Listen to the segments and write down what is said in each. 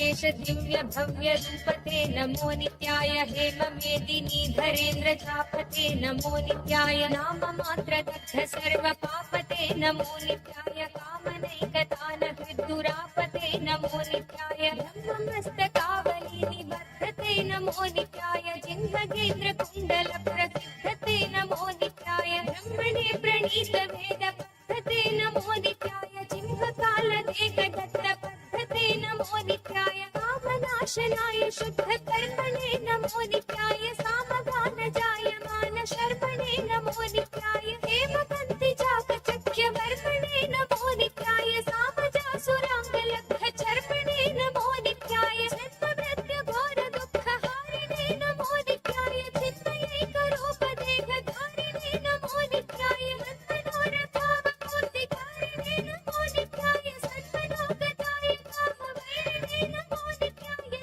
सर्वेश दिव्य भव्य रूपते नमो नित्याय हेम मेदिनी धरेन्द्र चापते नमो नित्याय नाम मात्र दग्ध सर्व पापते नमो नित्याय कामनैकतान हृद्दुरापते नमो नित्याय ब्रह्ममस्तकावली निबद्धते नमो नित्याय जिह्वगेन्द्र कुण्डल प्रसिद्धते नमो नित्याय ब्रह्मणे प्रणीत वेद पद्धते नमो नित्याय जिह्वकाल देह दत्त पद्धते नमो नित्याय कामनाशनाय शुद्ध कर्मणे नमो नित्याय सामगान जायमान शर्मणे नमो नित्याय हेमकन्ति चाकचक्य वर्मणे नमो नित्याय सामजासुराङ्गलब्ध चर्मणे नमो नित्याय जन्ममृत्यु घोर दुःख हारिणे नमो नित्याय चिन्मयैकरूप देहधारिणे नमो नित्याय मन्मनोरथावमूर्तिकारिणे नमो नित्याय सन्मनोगताय कामवैरिणे नमो नित्याय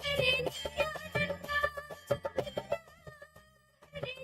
हरे नित्यानन्दा हरे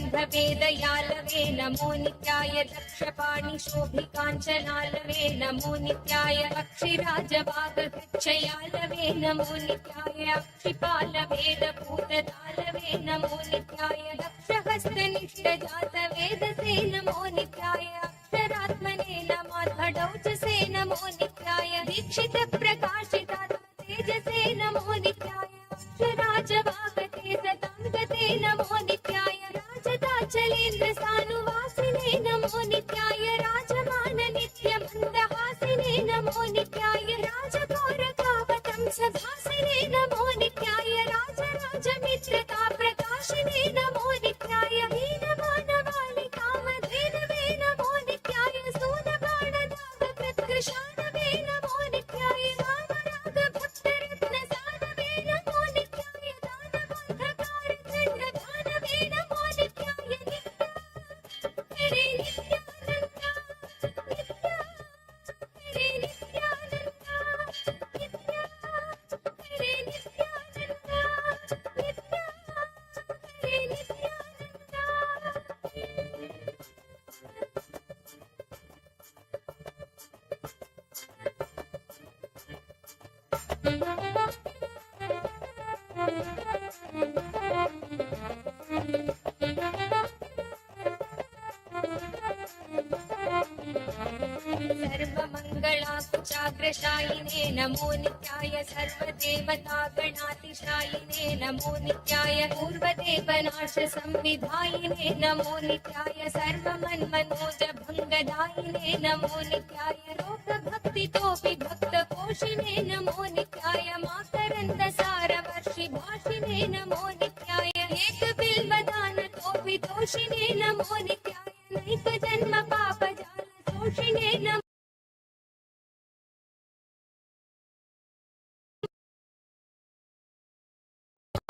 राजबन्धवेदयालवे नमो नित्याय दक्षपाणि शोभिकाञ्चनालवे नमो नित्याय पक्षिराजवागक्षयालवे नमो नित्याय अक्षिपालवेदभूततालवे नमो नित्याय दक्षहस्तनिष्ठजातवेदसे नमो नित्याय अक्षरात्मने नमाधडौचसे नमो नित्याय दीक्षितप्रकाशितात्मतेजसे नमो नित्याय अक्षराजवागते सताङ्गते नमो नित्याय राजदाचलेन्द्र सानुवासिने नमो नित्याय राजमान नित्यमन्दहासिने नमो नित्याय राजगौरकावतं सभासिने नमो नित्याय राजराजमित्रता प्रकाशिने नमो नित्याय हीनमानवालिकामधेनवे नमो नित्याय सूनबाणदागकृत्कृशानवे नमो नित्याय वामरागभक्तरत्नसानवे नमो नित्याय दानवान्धकारचण्डभानवे नमो नित्याय हरे नित्यानन्दा हरे नित्यानन्दा हरे नित्यानन्दा हरे नित्यानन्दा सर्वमङ्गलाकुचाग्रशायिने नमो नित्याय सर्वदेवतागणातिशायिने नमो नित्याय पूर्वदेवनाशसंविधायिने नमो नित्याय सर्वमन्मनोजभङ्गदायिने नमो नित्याय लोकभक्तितोऽपि भक्तकोशिने नमो नित्याय माकरन्दसारवर्षिभाषिणे नमो नित्याय एकबिल्वदानतोऽपि तोषिणे नमो नित्याय नैकजन्म पापजालशोषिणे नमो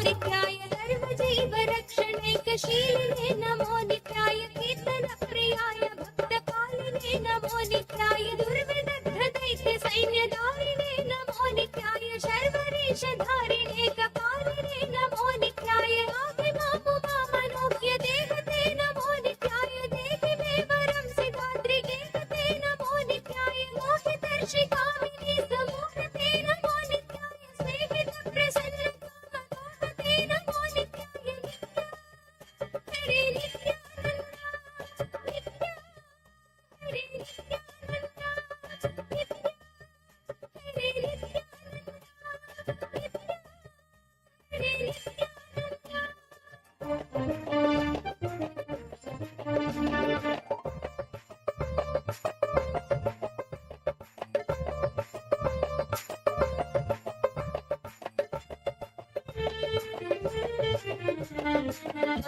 नित्याय सर्वजीवरक्षणैकशीलिने नमो नित्याय कीर्तनप्रियाय भक्तकालिने नमो नित्याय दुर्विदग्धदैत्यसैन्यधारिणे नमो नित्याय शर्वरीशधारिणे कपालिने नमो नित्याय आदिमामुमामनोज्ञ देवते नमो नित्याय देहि मे वरं सिद्धाद्रिगेहते नमो नित्याय मोहितर्षिकामिनी समूहते नमो नित्याय स्नेहितप्रसन्नकामदोहते नमो नित्याय हरे नित्यानन्दा हरे नित्यानन्दा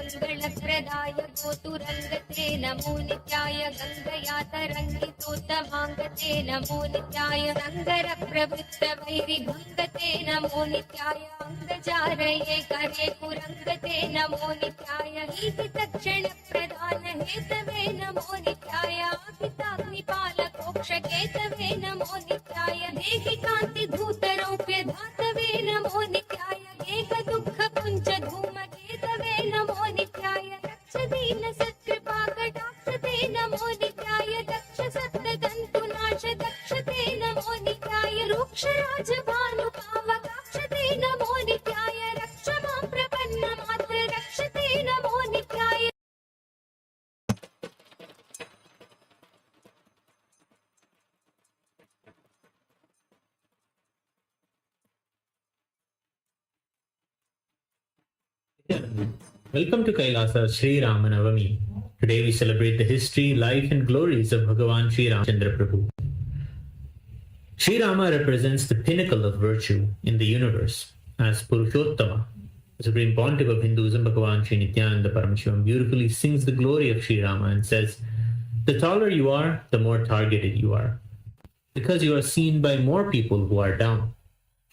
मङ्गलप्रदाय गोतुरङ्गते नमो नित्याय गङ्गया तरङ्गितोत्तमाङ्गते नमो नित्याय रङ्गरप्रवृत्तवैरिभङ्गते नमो नित्याय अङ्गजारये करे कुरङ्गते नमो नित्याय हीतक्षणप्रदान हेतवे नमो नित्याय आहिताग्निपालकोक्षकेतवे नमो नित्याय देहि कान्तिधूतरौप्य धातवे नमो नित्याय एकदुःखपुञ्ज धूमकेतवे नमो नित्याय रक्ष दीन सत्कृपाकटाक्षते नमो नित्याय दक्ष सप्तदन्तुनाश दक्षते नमो नित्याय रुक्षराजभानुकावकाक्षते नमो नित्याय रक्ष मां प्रपन्नमात्र रक्षते नमो नित्याय। Welcome to Kailasa Sri Rama Navami. Today we celebrate the history, life and glories of Bhagavan Sri Ramchandra Prabhu. Sri Rama represents the pinnacle of virtue in the universe as Purushottama. The Supreme Pontiff of Hinduism, Bhagavan Sri Nityananda Paramashivam, beautifully sings the glory of Sri Rama and says, "The taller you are, the more targeted you are, because you are seen by more people who are down."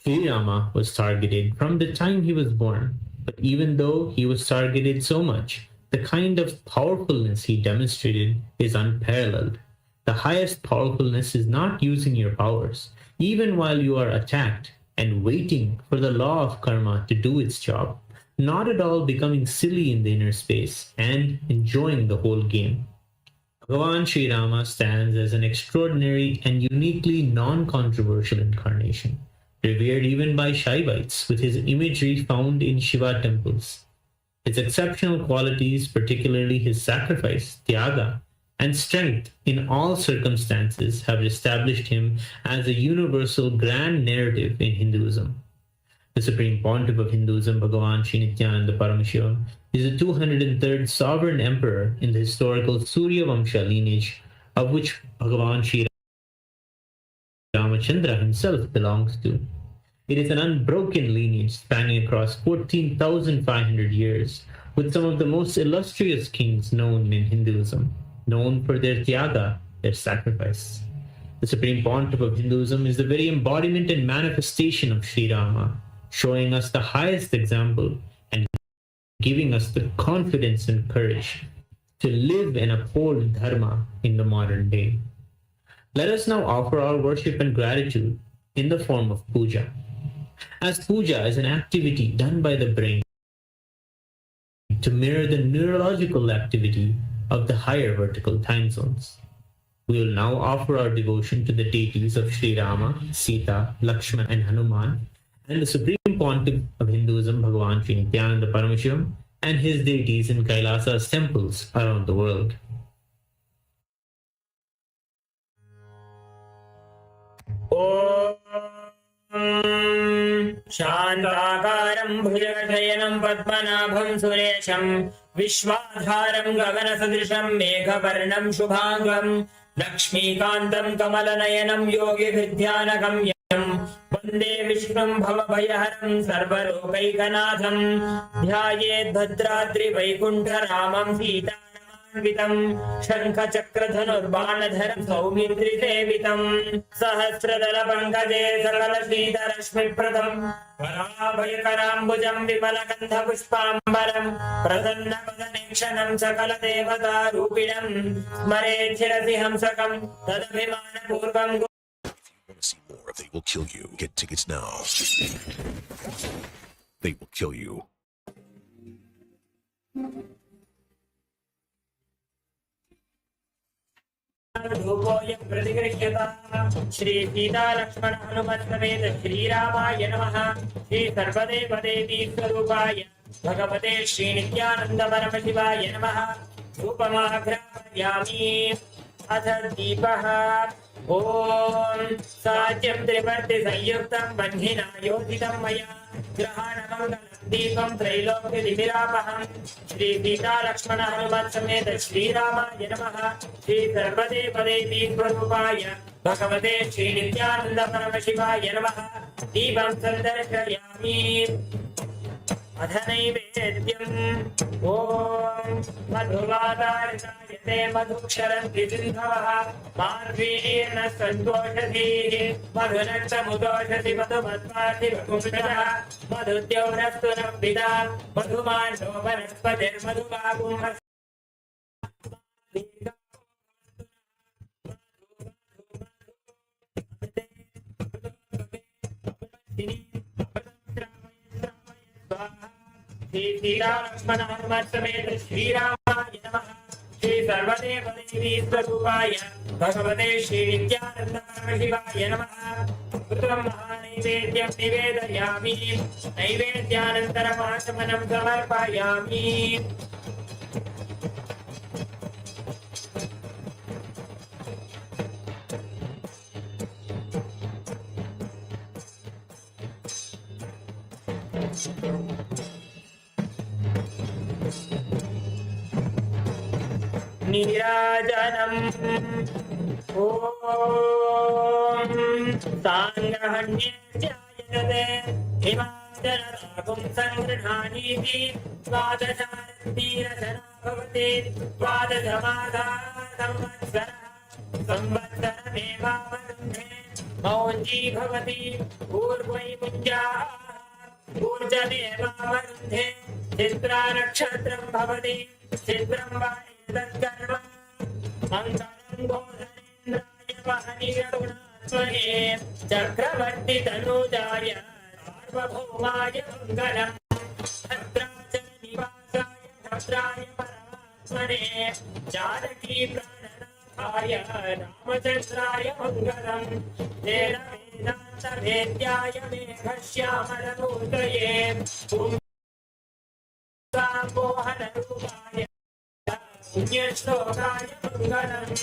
Sri Rama was targeted from the time he was born. But even though he was targeted so much, the kind of powerfulness he demonstrated is unparalleled. The highest powerfulness is not using your powers, even while you are attacked, and waiting for the law of karma to do its job, not at all becoming silly in the inner space, and enjoying the whole game. Bhagavan Sri Rama stands as an extraordinary and uniquely non-controversial incarnation, revered even by Shaivites, with his imagery found in Shiva temples. His exceptional qualities, particularly his sacrifice, tyaga, and strength in all circumstances, have established him as a universal grand narrative in Hinduism. The Supreme Pontiff of Hinduism, Bhagavan Sri Nityananda Paramashivam, is the 203rd sovereign emperor in the historical Surya Vamsha lineage, of which Bhagavan Sri Ramachandra himself belongs to. It is an unbroken lineage spanning across 14,500 years, with some of the most illustrious kings known in Hinduism, known for their tyaga, their sacrifice. The Supreme Pontiff of Hinduism is the very embodiment and manifestation of Sri Rama, showing us the highest example and giving us the confidence and courage to live and uphold dharma in the modern day. Let us now offer our worship and gratitude in the form of puja. As puja is an activity done by the brain to mirror the neurological activity of the higher vertical time zones. We will now offer our devotion to the deities of Sri Rama, Sita, Lakshmana and Hanuman, and the Supreme Pontiff of Hinduism, Bhagavan Sri Nityananda Paramashivam, and his deities in Kailasa's temples around the world. शान्ताकारं भुजगशयनं पद्मनाभं सुरेशं विश्वाधारं गगनसदृशं मेघवर्णं शुभांगं लक्ष्मीकान्तं कमलनयनं योगिभिर्ध्यानगम्यं वन्दे विष्णुं भवभयहरं सर्वलोकैकनाथं ध्यायेद्भद्राद्रिवैकुण्ठरामं सीतारमान्वितं शङ्खचक्रधनुर्बाणधरं सौमित्रिसेवितं सहस्रदलपङ्कजे सकलशीतरश्मिप्रदं वराभयकराम्बुजं विमलगन्धपुष्पाम्बरं प्रसन्नवदनेक्षणं सकलदेवतारूपिणं स्मरेच्छिरसि हंसकं तदभिमानपूर्वं. Want to see more of They Will Kill You? Get tickets now. They Will Kill You. धूपोऽयं प्रतिगृह्यताम् Shri Sita Lakshman Hanumat समेत श्रीरामाय नमः। श्री सर्वदेवदेवी स्वरूपाय भगवते श्री नित्यानंद परमशिवाय नमः। धूपमाघ्रापयामि अथ दीपः। ॐ साज्यं त्रिवर्ति संयुक्तं बन्धिना योजितं मया ग्रहाणमङ्गलं दीपं त्रैलोक्यदिविरापहं। श्री सीता लक्ष्मण हनुमत् समेत श्रीरामाय नमः। श्री सर्वदेवदेवी स्वरूपाय भगवते श्री नित्यानंद परमशिवाय नमः। दीपं सन्दर्शयामि। अथ नैवेद्यम् ॐ मधुवातारसायते मधुक्षरन्ति सिन्धवः मार्गेण सन्तोषधीः मधुनक्तमुदोषधि मधुमत्वाधिपुंसः मधुद्यौरस्तु नः पिता मधुमान्नो वनस्पतिर्मधुवागुंहः श्री हनुमत् समेत श्रीरामाय नमः। श्री सर्वदेव देवी स्वरूपाय भगवते श्री नित्यानंद परमशिवाय नमः। पुत्रं महानैवेद्यं निवेदयामि नैवेद्यानन्तरम् आचमनं समर्पयामि। नीराजनम् ॐ साङ्गहन्येत्यायते हिमाचलरागुं सङ्गृह्णानीति द्वादशारत्नीरचना भवति द्वादशमासाः संवत्सरमेवावरुन्धे मौञ्जी भवति पूर्वै मुञ्जाः ऊर्जमेवावरुन्धे चित्रा नक्षत्रं भवति चित्रं वा एतत्कर्म मङ्गलं गोधनेन्द्राय वहनीयगुणात्मने चक्रवर्ति तनूजाय सार्वभौमाय मङ्गलम् भद्राचल निवासाय भद्राय परमात्मने जानकी प्राणनाथाय रामचन्द्राय मङ्गलम् तेन वेदान्तवेद्याय मेघश्यामलमूर्तये मोहनरूपाय पुण्यश्लोकाय मङ्गलम्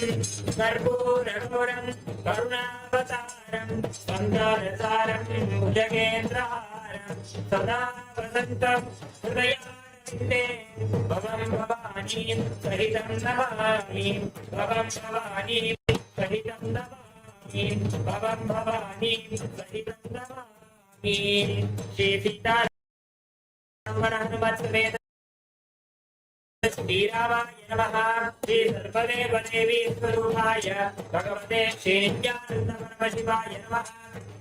कर्पूरगौरं करुणावतारं सङ्गारसारं भुजगेन्द्रहारं सदा वसन्तं हृदयारविन्दे भवं भवानीं सहितं नमामि भवं भवानीं सहितं नमामि भवं भवानीं सहितं नमामि। श्री सीताराम हनुमत् समेत श्रीरामाय नमः। श्री सर्वदेव देवी स्वरूपाय भगवते श्री नित्यानंद परमशिवाय नमः।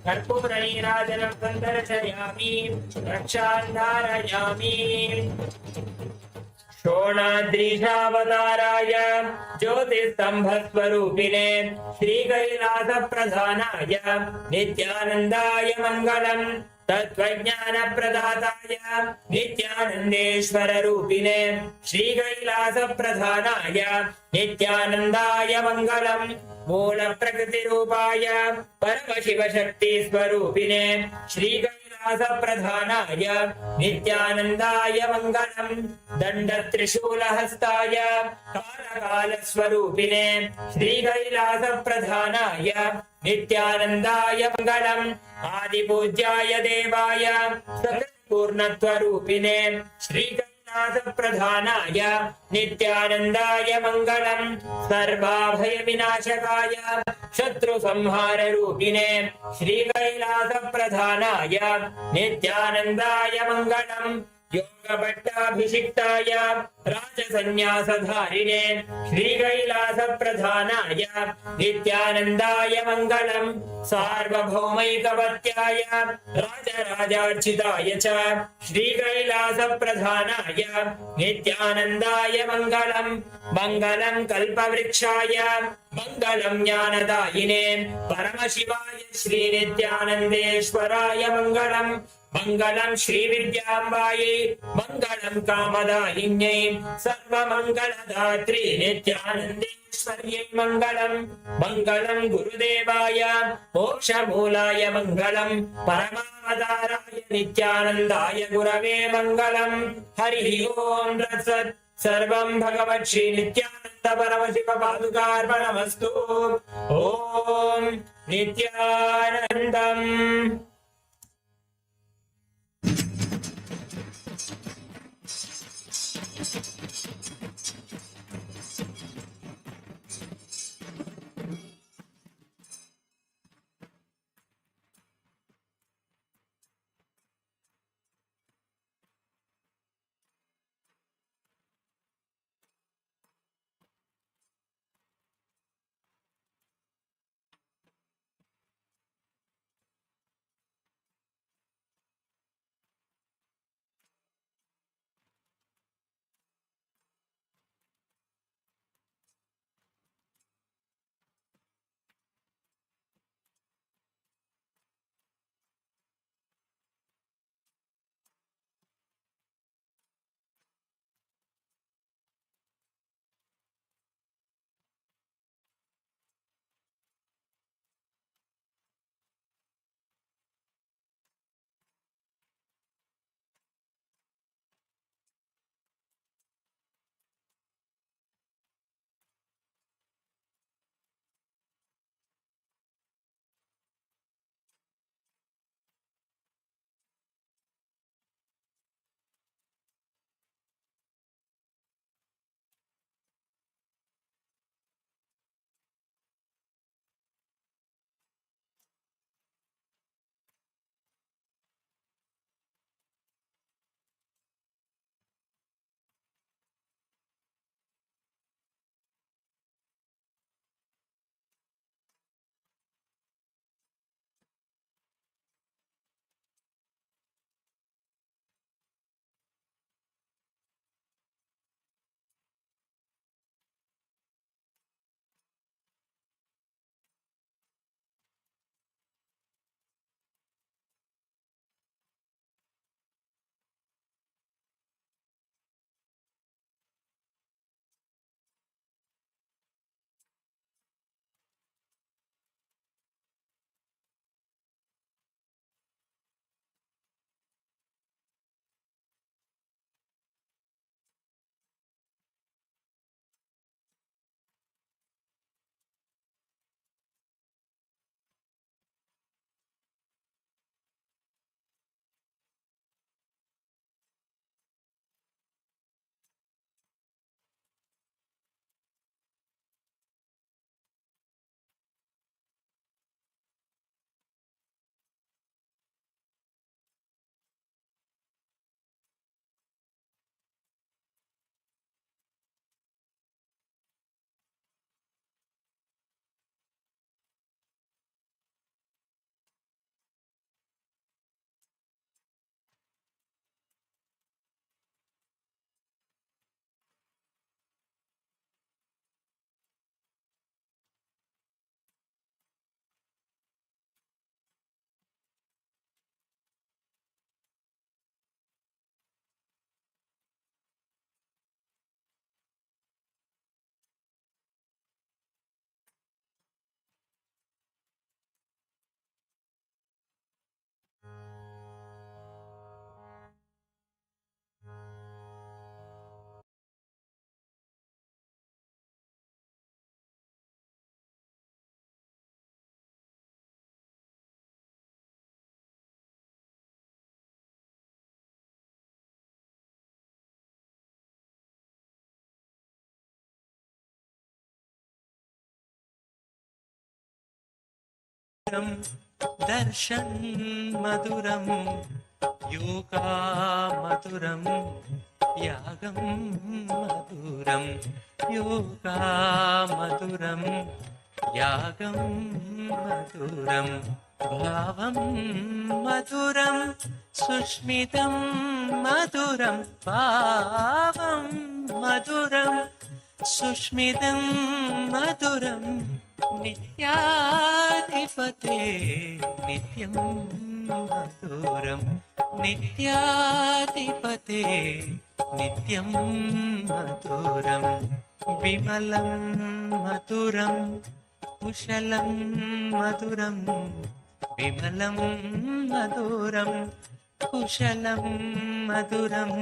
कर्पूरनीराजनं सन्दर्शयामि रक्षां धारयामि। शोणाद्रीशावताराय ज्योतिस्तम्भस्वरूपिणे श्रीकैलासप्रधानाय नित्यानन्दाय मङ्गलम् तत्त्वज्ञानप्रदाताय नित्यानन्देश्वररूपिणे श्रीकैलासप्रधानाय नित्यानन्दाय मङ्गलम् मूलप्रकृतिरूपाय परमशिवशक्तिस्वरूपिणे श्रीकैलासप्रधानाय नित्यानन्दाय मङ्गलम् दण्डत्रिशूलहस्ताय कालकालस्वरूपिणे श्रीकैलासप्रधानाय नित्यानन्दाय मङ्गलम् आदिपूज्याय देवाय पूर्णत्वरूपिणे श्रीकैलासप्रधानाय नित्यानन्दाय मङ्गलम् सर्वाभयविनाशकाय शत्रुसंहाररूपिणे श्रीकैलासप्रधानाय नित्यानन्दाय मङ्गलम् योगभट्टाभिषिक्ताय राजसन्न्यासधारिणे श्रीकैलासप्रधानाय नित्यानन्दाय मङ्गलम् सार्वभौमैकवत्याय राजराजार्चिताय च श्रीकैलासप्रधानाय नित्यानन्दाय मङ्गलम् मङ्गलम् कल्पवृक्षाय मङ्गलम् ज्ञानदायिने परमशिवाय श्रीनित्यानन्देश्वराय मङ्गलम् मङ्गलम् श्रीविद्याम्बायै मङ्गलम् कामदायिन्यै सर्वमङ्गलदात्री नित्यानन्देश्वर्यै मङ्गलम् मङ्गलम् गुरुदेवाय मोक्षमूलाय मङ्गलम् परमावताराय नित्यानन्दाय गुरवे मङ्गलम् हरिः ओम् तत्सत् सर्वम् भगवत् श्री नित्यानन्द परमशिव पादुकार्पणमस्तु ओम् नित्यानन्दम्। मधुरं दर्शन मधुरं योगा मधुरं यागं मधुरं योगा मधुरं यागं मधुरं भावं मधुरं सुष्मितं मधुरं भावं मधुरं सुष्मितं मधुरं नित्याधिपते नित्यं मधुरं नित्याधिपते नित्यं मधुरं विमलं मधुरं कुशलं मधुरं विमलं मधुरं कुशलं मधुरं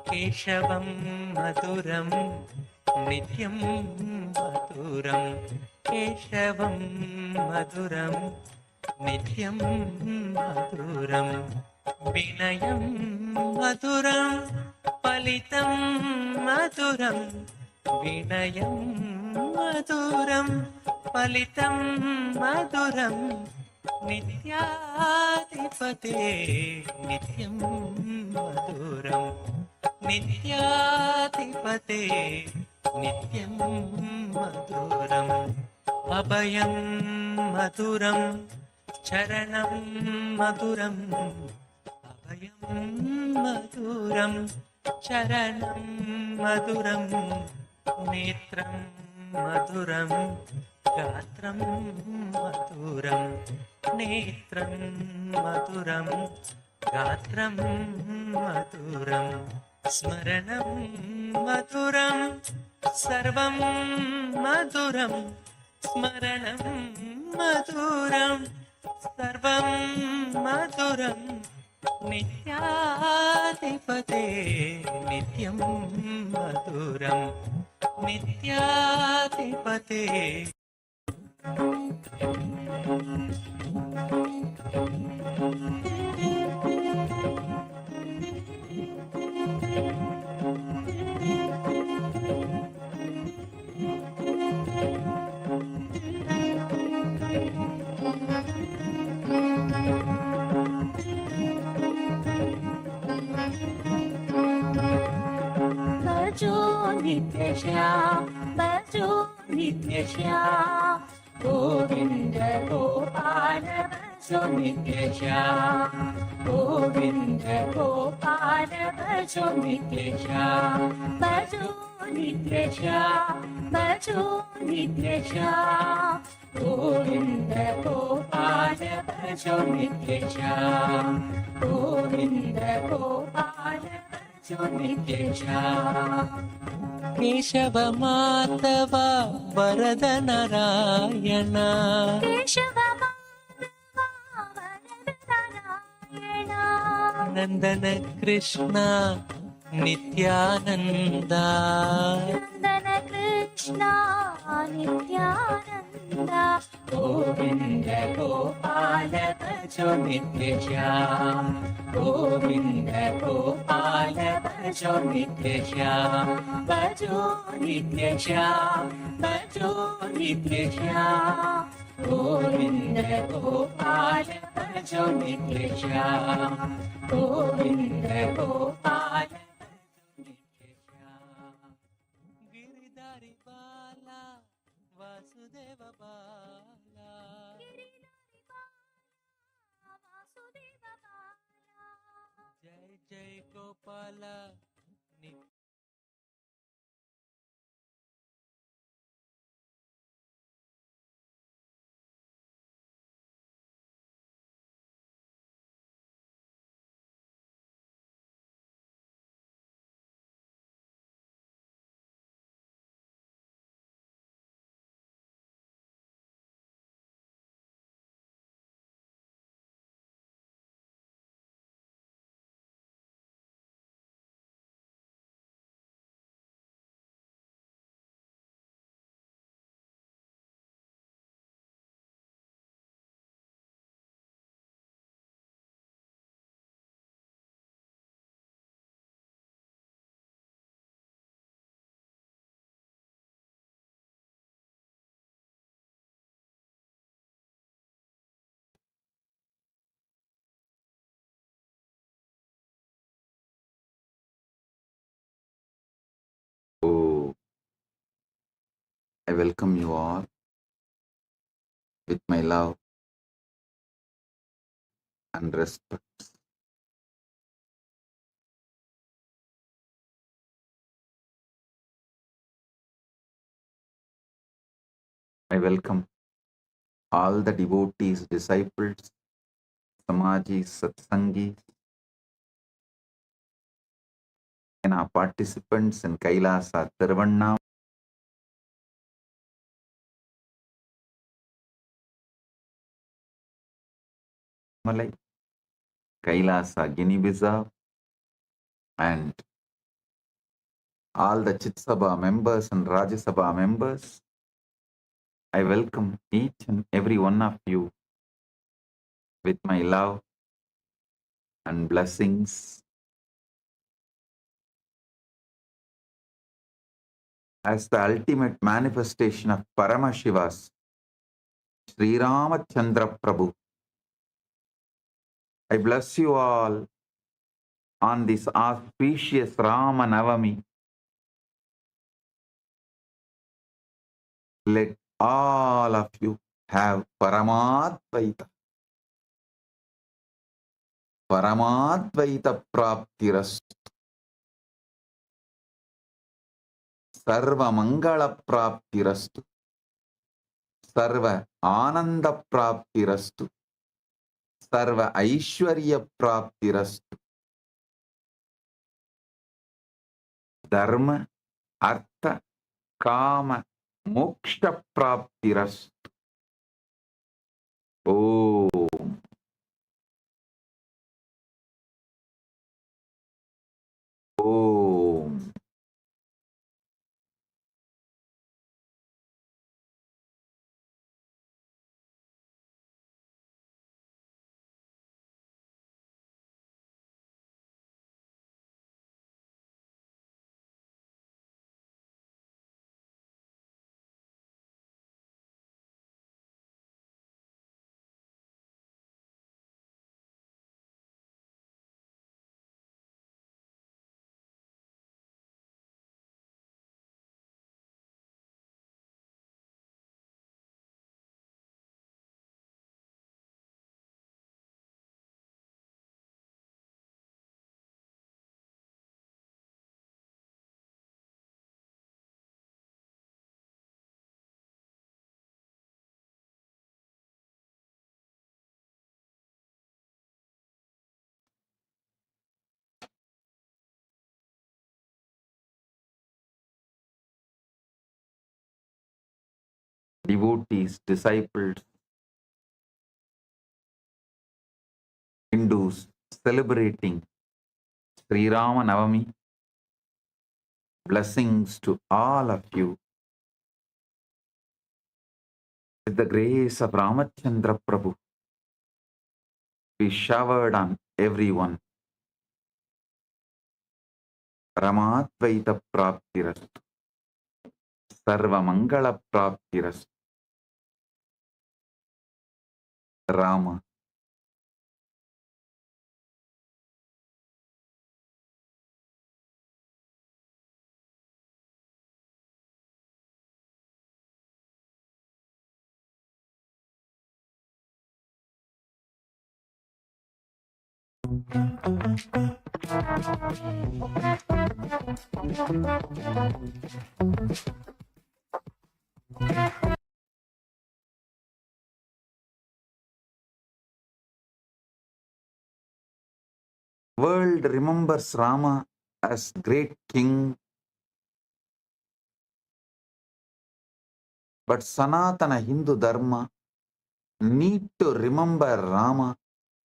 केशवं मधुरं नित्यं मधुरं केशवं मधुरं नित्यं मधुरं विनयं मधुरं फलितं मधुरं विनयं मधुरं फलितं मधुरं नित्याधिपते नित्यं मधुरं नित्याधिपते नित्यं मधुरम् अभयं मधुरं चरणं मधुरम् अभयं मधुरं चरणं मधुरं नेत्रं मधुरं गात्रं मधुरं नेत्रं मधुरं गात्रं मधुरं स्मरणं मधुरं सर्वं मधुरं स्मरणं मधुरं सर्वं मधुरं नित्याधिपते नित्यं मधुरं नित्याधिपते भजो नित्यश्याम भजो नित्यश्याम गोविंद गोपाल भजो नित्यश्याम गोविंद गोपाल भजो नित्यश्याम भजो नित्यश्याम भजो नित्यश्याम गोविंद गोपाल भजो नित्यश्याम गोविंद गोपाल भजो नित्यश्याम केशव माधव वरद नारायण केशव माधव वरद नारायण नंदन कृष्ण नित्यानंद नंदन कृष्ण नित्यानंद गोविंद गोपाल भजो नित्यश्याम गोविंद गोपाल भजो नित्यश्याम भजो नित्यश्याम भजो नित्यश्याम गोविंद गोपाल भजो नित्यश्याम गोविंद गोपाल गिरिधारी बाला वासुदेव बाला वासुदेव बाला जय जय Gopal I welcome you all with my love and respect. I welcome all the devotees, disciples, Samajis, Satsangis, and our participants in Kailasa, Tiruvannam, Malai, Kailasa, Guinea-Bissau, and all the Chitsabha members and Rajya Sabha members. I welcome each and every one of you with my love and blessings. As the ultimate manifestation of Paramashiva's Sri Ramachandra Prabhu, I bless you all on this auspicious Rama Navami. Let all of you have Paramadvaita Praptirastu, Sarva Mangala Praptirastu, Sarva Ananda Praptirastu, Sarva Aishwarya Praptirastu, Dharma, Artha, Kama, Moksha Praptirastu. Om. Om. Devotees, disciples, Hindus celebrating Sri Rama Navami. Blessings to all of you. With the grace of Ramachandra Prabhu, be showered on everyone. Paramadvaita Praptirastu, Sarva Mangala Praptirastu, Rama. World remembers Rama as great king, but Sanatana Hindu Dharma need to remember Rama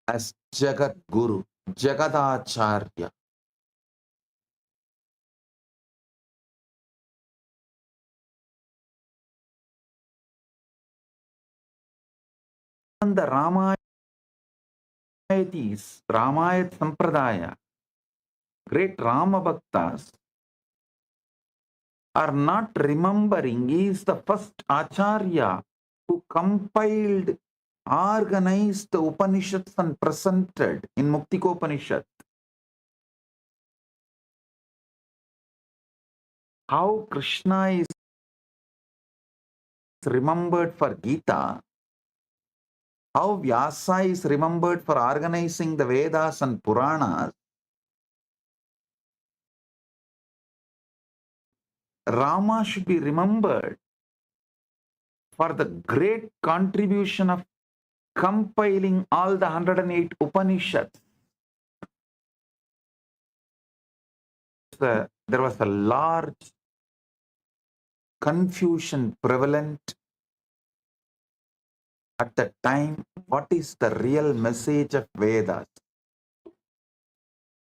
as Jagat Guru, Jagadacharya. And the Ramayat Sampradaya, great Rama Bhaktas are not remembering he is the first Acharya who compiled, organized the Upanishads and presented in Muktikopanishad. How Krishna is remembered for Gita, how Vyasa is remembered for organizing the Vedas and Puranas, Rama should be remembered for the great contribution of compiling all the 108 Upanishads. There was a large confusion prevalent at the time. What is the real message of Vedas?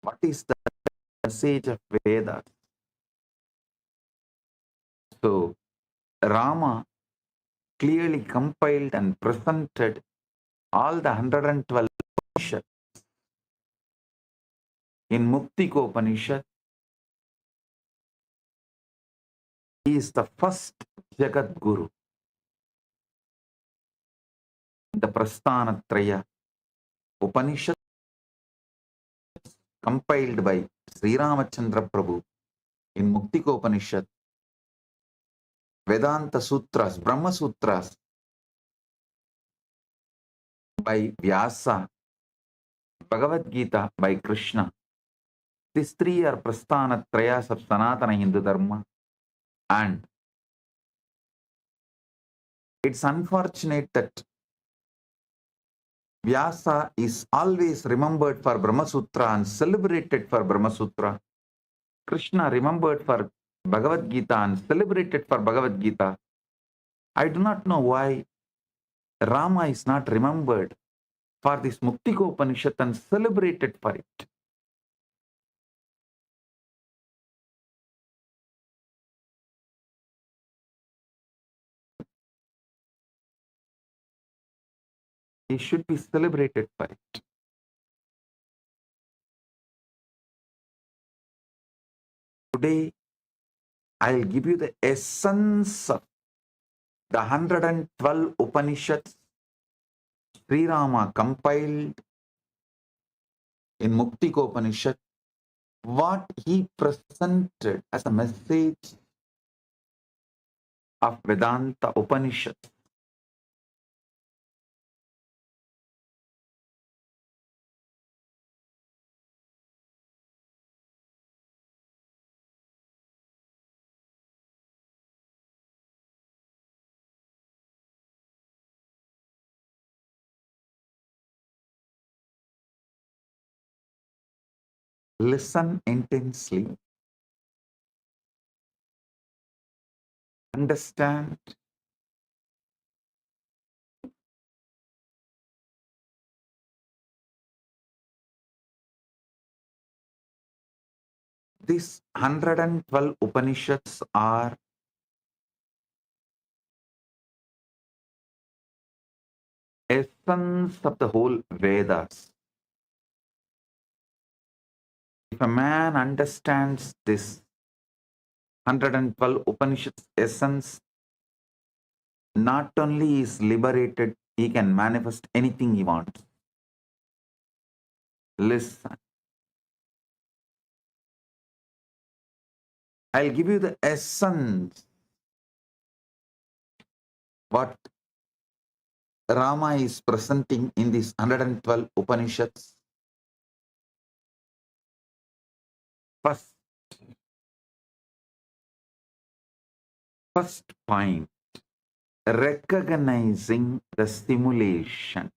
What is the message of Vedas? So, Rama clearly compiled and presented all the 112 Upanishads. In Muktiko Upanishad, he is the first Jagat Guru. The Prasthanatraya Upanishad compiled by Sri Ramachandra Prabhu in Muktiko Upanishad, Vedanta Sutras, Brahma Sutras by Vyasa, Bhagavad Gita by Krishna. These three are Prasthanatrayas of Sanatana Hindu Dharma. And it's unfortunate that Vyasa is always remembered for Brahma Sutra and celebrated for Brahma Sutra. Krishna remembered for Bhagavad Gita and celebrated for Bhagavad Gita. I do not know why Rama is not remembered for this Muktiko Upanishad and celebrated for it. He should be celebrated for it. Today, I'll give you the essence of the 112 Upanishads Sri Rama compiled in Muktiko Upanishad, what he presented as a message of Vedanta Upanishad. Listen intensely, understand, these 112 Upanishads are essence of the whole Vedas. If a man understands this 112 Upanishads essence, not only is liberated, he can manifest anything he wants. Listen. I'll give you the essence. What Rama is presenting in these 112 Upanishads. First point, recognizing the stimulation.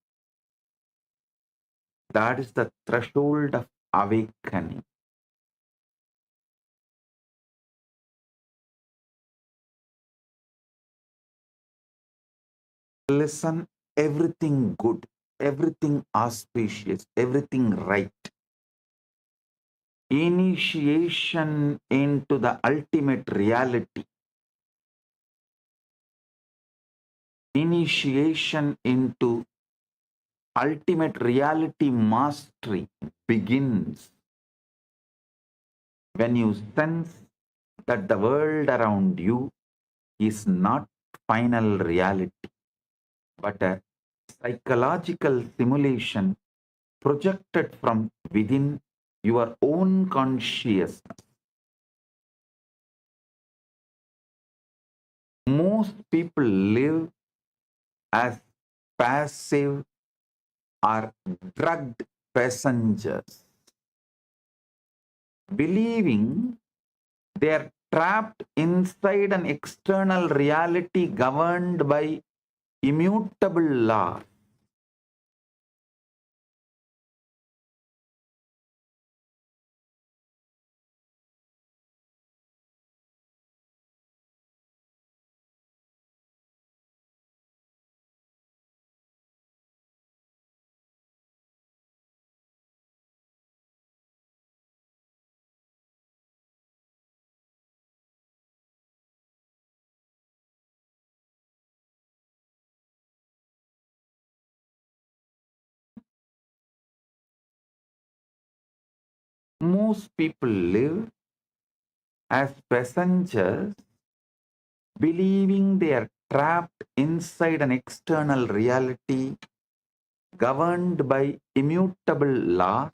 That is the threshold of awakening. Listen, everything good, everything auspicious, everything right. Initiation into the ultimate reality. Initiation into ultimate reality mastery begins when you sense that the world around you is not final reality, but a psychological simulation projected from within your own consciousness. Most people live as passive or drugged passengers, believing they are trapped inside an external reality governed by immutable laws. Most people live as passengers, believing they are trapped inside an external reality governed by immutable laws.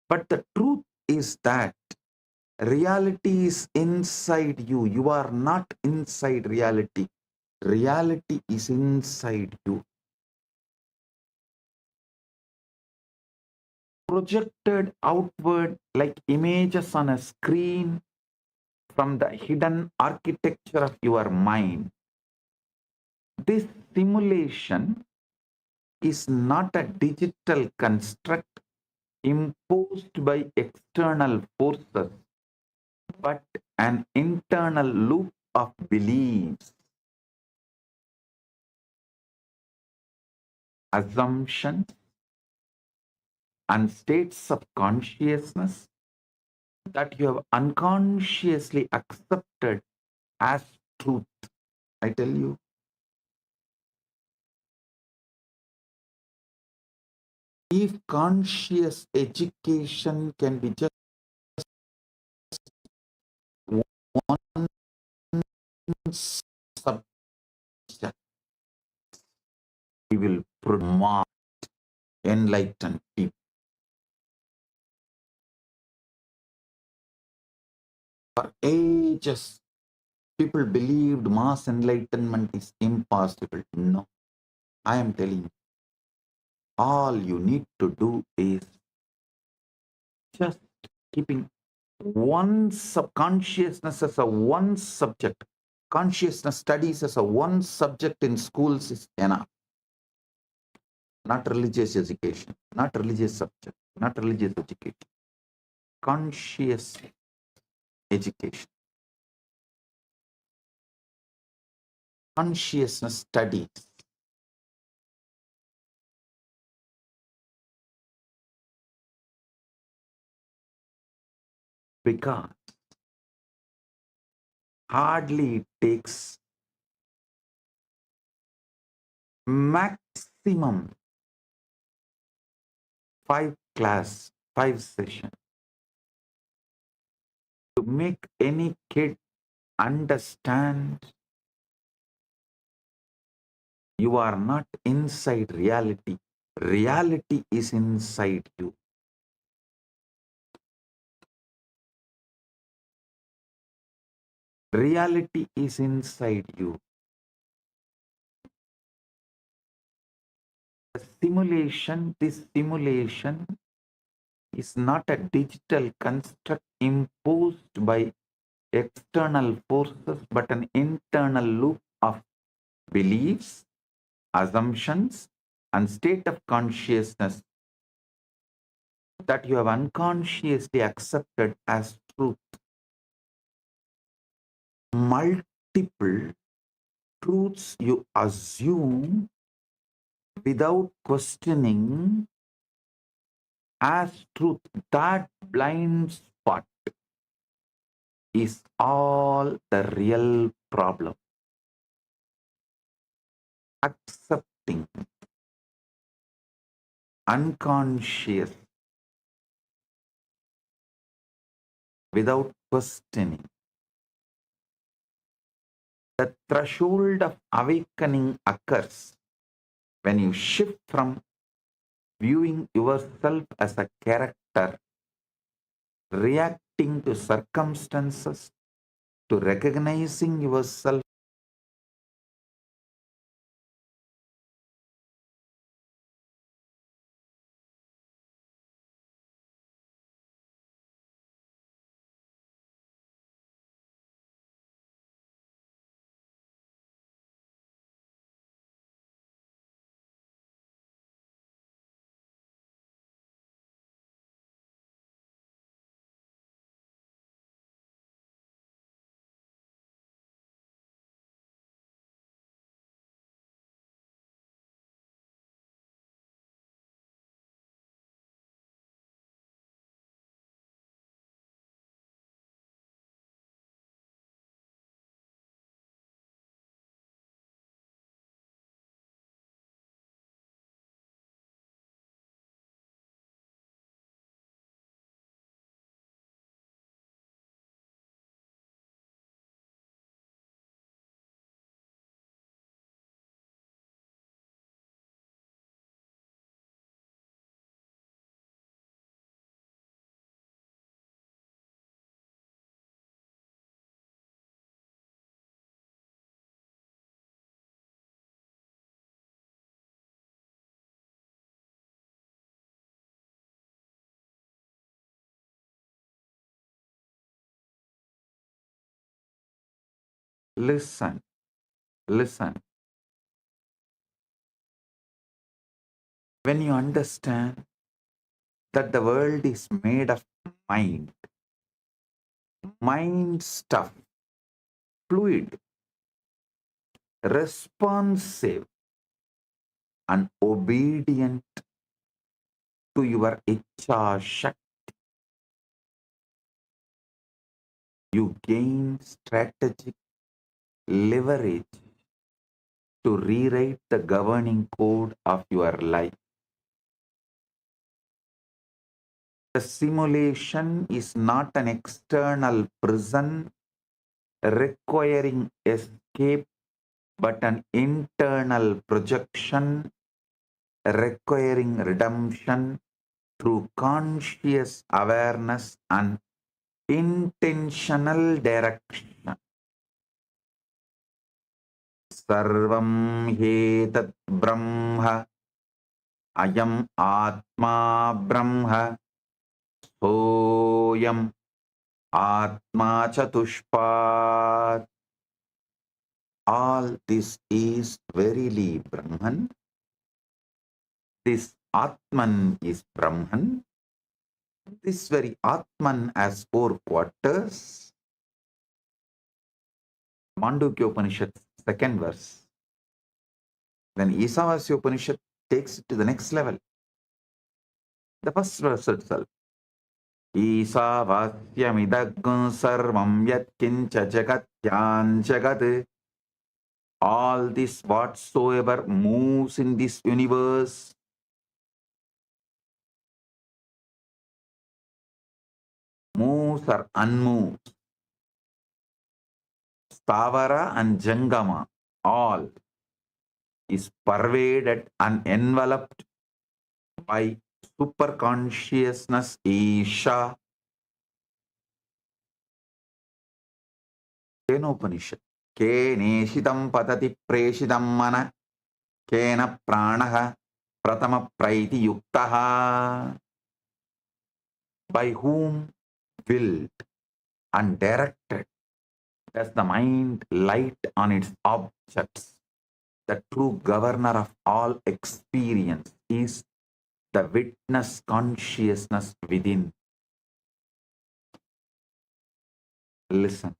But the truth is that reality is inside you. You are not inside reality. Reality is inside you. Projected outward like images on a screen from the hidden architecture of your mind. This simulation is not a digital construct imposed by external forces, but an internal loop of beliefs, assumptions, and states of consciousness that you have unconsciously accepted as truth. I tell you, if conscious education can be just one subject, we will promote enlightened people. For ages, people believed mass enlightenment is impossible. No, I am telling you, all you need to do is just keeping one subconsciousness as a one subject. Consciousness studies as a one subject in schools is enough. Not religious education, not religious subject, not religious education. Conscious education. Consciousness studies. Because hardly it takes maximum 5 sessions to make any kid understand you are not inside reality. Reality is inside you. Reality is inside you. This simulation is not a digital construct imposed by external forces, but an internal loop of beliefs, assumptions, and state of consciousness that you have unconsciously accepted as truth. Multiple truths you assume without questioning as truth. That blind spot is all the real problem. Accepting unconscious without questioning. The threshold of awakening occurs when you shift from viewing yourself as a character, reacting to circumstances, to recognizing yourself listen, listen. When you understand that the world is made of mind stuff, fluid, responsive, and obedient to your icha shakti, you gain strategic leverage to rewrite the governing code of your life. The simulation is not an external prison requiring escape, but an internal projection requiring redemption through conscious awareness and intentional direction. Sarvam hetat brahma ayam atma brahma soyam atma chatushpat. All this is verily Brahman. This Atman is Brahman. This very Atman has 4 quarters. Mandukya Upanishad, 2nd verse. Then Isavasya Upanishad takes it to the next level. The first verse itself. Isavasyamidagam sarvam yatkincha jagatyan jagat. All this whatsoever moves in this universe, moves or unmoves, Stavara and Jangama, all is pervaded and enveloped by super consciousness Isha. Kenopanishad. Ke neshidam patati preshidam mana kena pranaha pratama praiti yuktaha. By whom willed and directed does the mind light on its objects. The true governor of all experience is the witness consciousness within. Listen.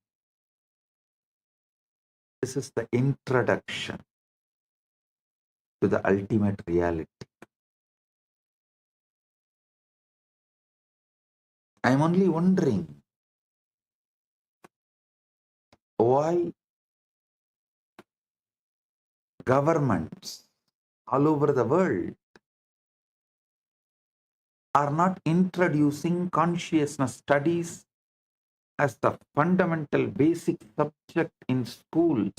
This is the introduction to the ultimate reality. I'm only wondering why governments all over the world are not introducing consciousness studies as the fundamental basic subject in schools.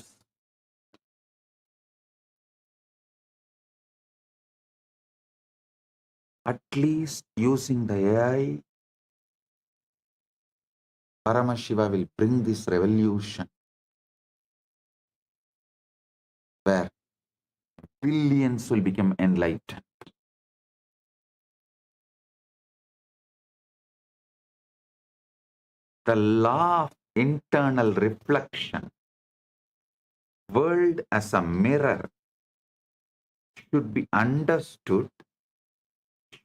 At least using the AI Paramashiva will bring this revolution where billions will become enlightened. The law of internal reflection, world as a mirror, should be understood,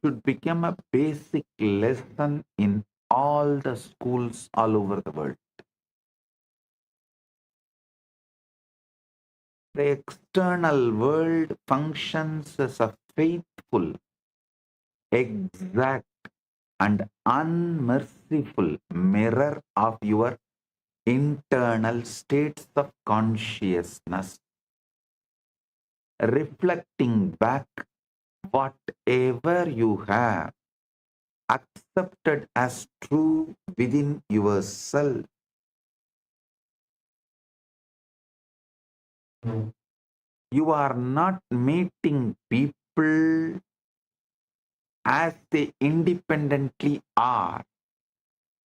should become a basic lesson in all the schools all over the world. The external world functions as a faithful, exact, and unmerciful mirror of your internal states of consciousness, reflecting back whatever you have accepted as true within yourself. You are not meeting people as they independently are.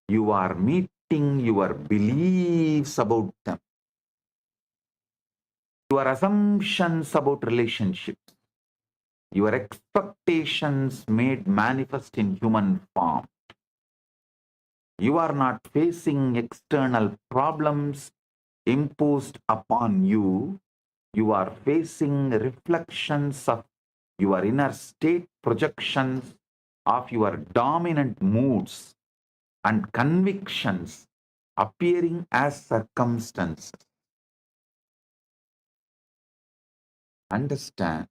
You are meeting your beliefs about them, your assumptions about relationships, your expectations made manifest in human form. You are not facing external problems imposed upon you. You are facing reflections of your inner state, projections of your dominant moods and convictions appearing as circumstances. Understand,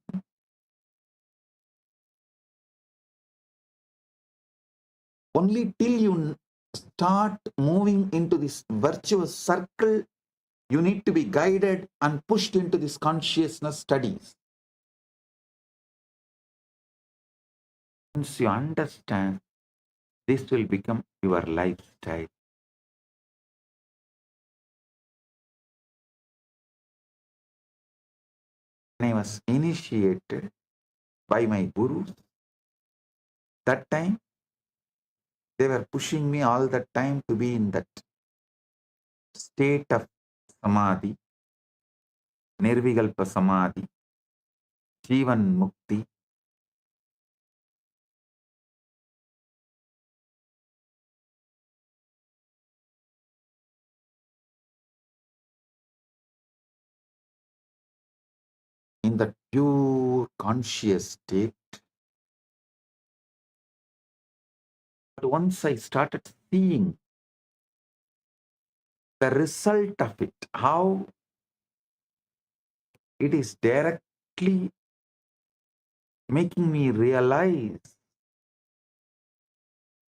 only till you start moving into this virtuous circle, you need to be guided and pushed into this consciousness studies. Once you understand, this will become your lifestyle. When I was initiated by my gurus, that time they were pushing me all the time to be in that state of samadhi, nirvikalpa samadhi, jivan mukti. In the pure conscious state. But once I started seeing the result of it, how it is directly making me realize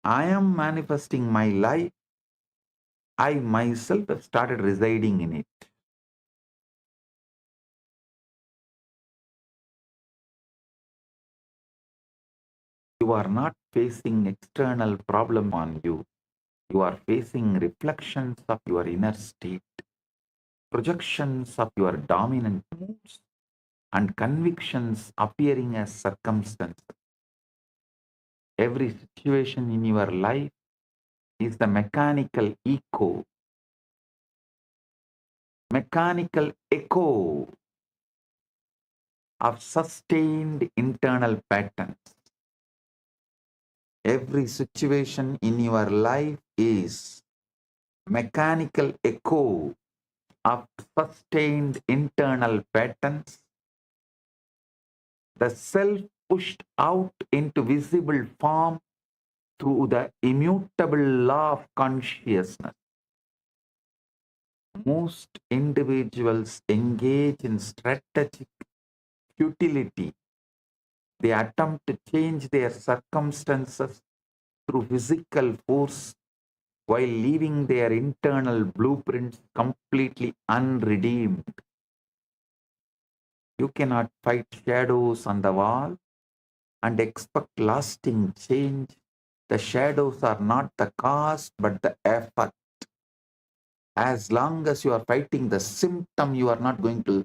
I am manifesting my life. I myself have started residing in it. You are not facing external problem on you. You are facing reflections of your inner state, projections of your dominant moods, and convictions appearing as circumstances. Every situation in your life is the mechanical echo of sustained internal patterns. Every situation in your life is mechanical echo of sustained internal patterns. The self pushed out into visible form through the immutable law of consciousness. Most individuals engage in strategic futility. They attempt to change their circumstances through physical force while leaving their internal blueprints completely unredeemed. You cannot fight shadows on the wall and expect lasting change. The shadows are not the cause but the effect. As long as you are fighting the symptom, you are not going to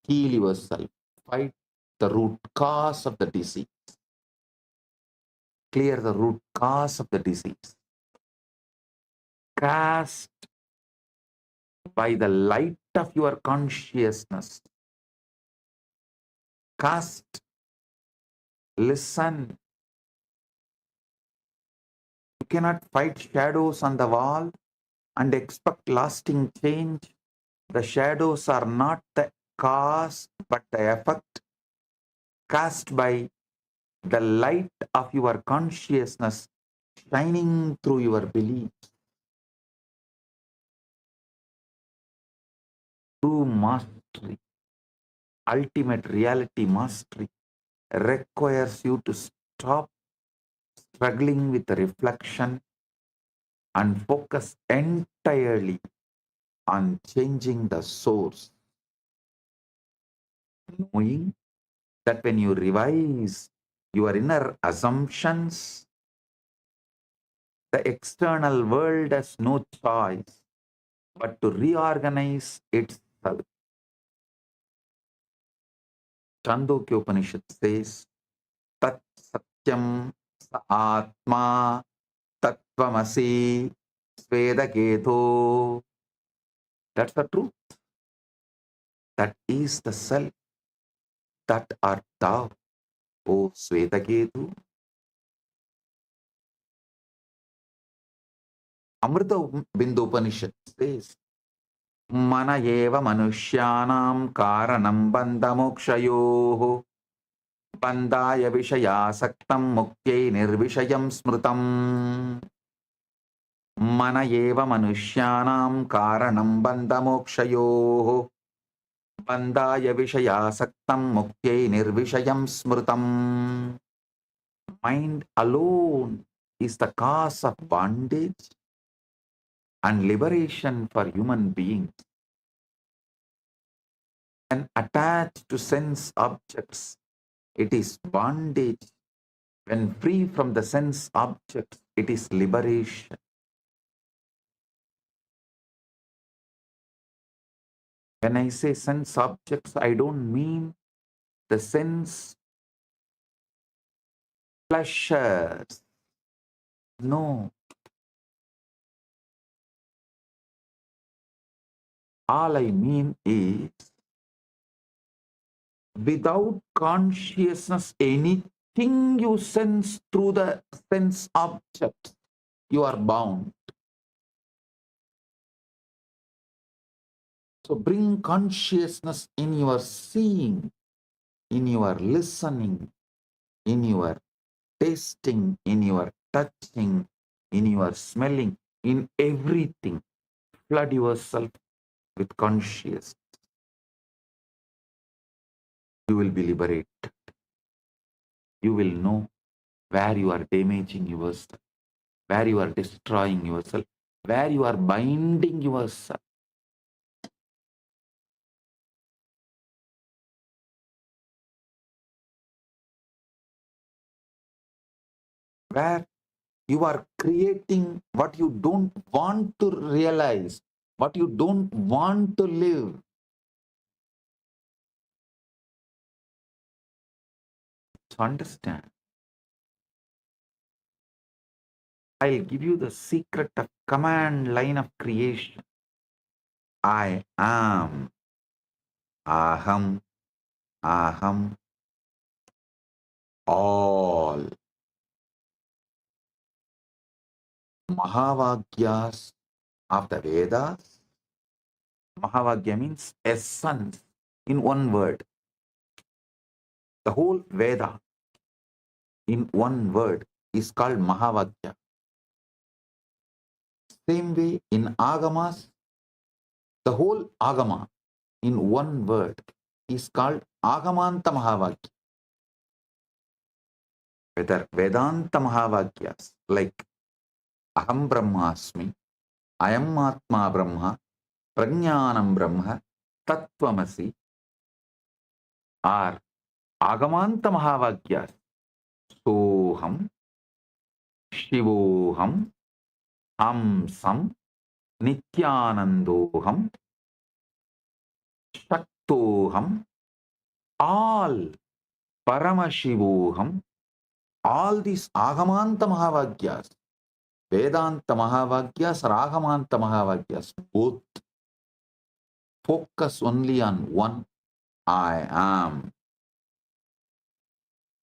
heal yourself. Fight the root cause of the disease. Clear the root cause of the disease. cast by the light of your consciousness. Cast, listen. You cannot fight shadows on the wall and expect lasting change. The shadows are not the cause but the effect cast by the light of your consciousness shining through your beliefs. True mastery, ultimate reality mastery requires you to stop struggling with the reflection and focus entirely on changing the source, knowing that when you revise your inner assumptions, the external world has no choice but to reorganize itself. Chandogya Upanishad says, Tat Satyam Sa Atma Tattvamasi Svedaketo. That's the truth. That is the self. That art thou, O Svedaketu. Amrita Bindu Upanishad says, Mana eva manushyanam karanam bandha mokshayoho bandhaya vishayasaktam mukyai nirvishayam smritam. Mana eva manushyanam karanam bandha mokshayoho bandhaya vishayasaktam mukyai nirvishayam smritam. Mind alone is the cause of bondage and liberation for human beings. When attached to sense objects, it is bondage. When free from the sense objects, it is liberation. When I say sense objects, I don't mean the sense pleasures. No. All I mean is, without consciousness, anything you sense through the sense objects, you are bound. So bring consciousness in your seeing, in your listening, in your tasting, in your touching, in your smelling, in everything. Flood yourself with consciousness. You will be liberated. You will know where you are damaging yourself, where you are destroying yourself, where you are binding yourself. Where you are creating what you don't want to realize, what you don't want to live. To understand, I'll give you the secret of command line of creation. I am. Aham. Aham. All. Mahavagyas of the Vedas. Mahavagya means essence in one word. The whole Veda in one word is called Mahavagya. Same way in Agamas, the whole Agama in one word is called Agamanta Mahavagya. Whether Vedanta Mahavagyas like Aham Brahmasmi, Ayam Atma Brahma, Prajnanam Brahma, Tattvamasi are Agamanta Mahavagyas. Soham, Shivoham, Hamsam, Nityanandoham, Shaktoham, all Paramashivoham, all these Agamanta Mahavagyas Vedanta Mahavakyas, Ragamanta Mahavakyas, both focus only on one, I am,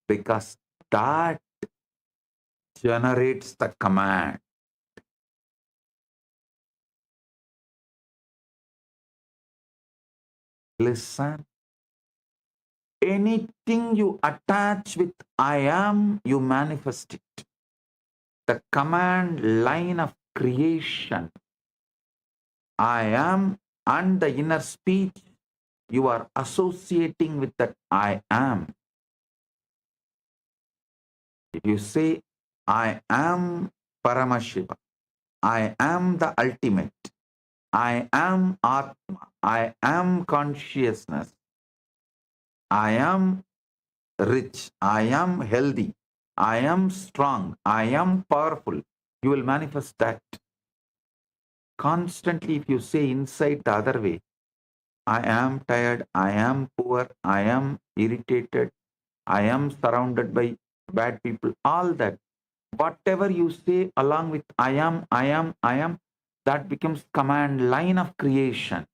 because that generates the command. Listen, anything you attach with I am, you manifest it. The command line of creation, I am, and the inner speech, you are associating with that I am. If you say, I am Paramashiva, I am the ultimate, I am Atma, I am consciousness, I am rich, I am healthy, I am strong, I am powerful, you will manifest that. Constantly, if you say inside the other way, I am tired, I am poor, I am irritated, I am surrounded by bad people, all that. Whatever you say along with I am, that becomes command line of creation.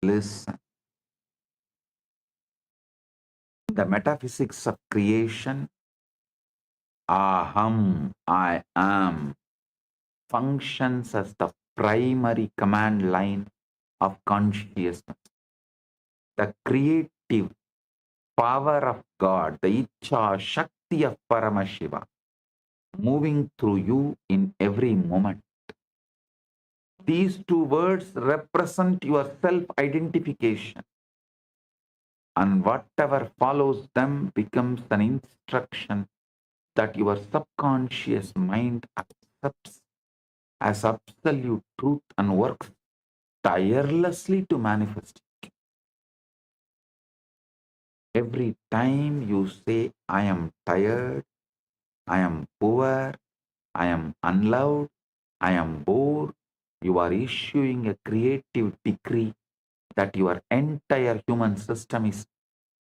Listen, the metaphysics of creation, aham, I am, functions as the primary command line of consciousness. The creative power of God, the Icha Shakti of Paramashiva, moving through you in every moment. These two words represent your self-identification, and whatever follows them becomes an instruction that your subconscious mind accepts as absolute truth and works tirelessly to manifest it. Every time you say, I am tired, I am poor, I am unloved, I am bored, you are issuing a creative decree that your entire human system is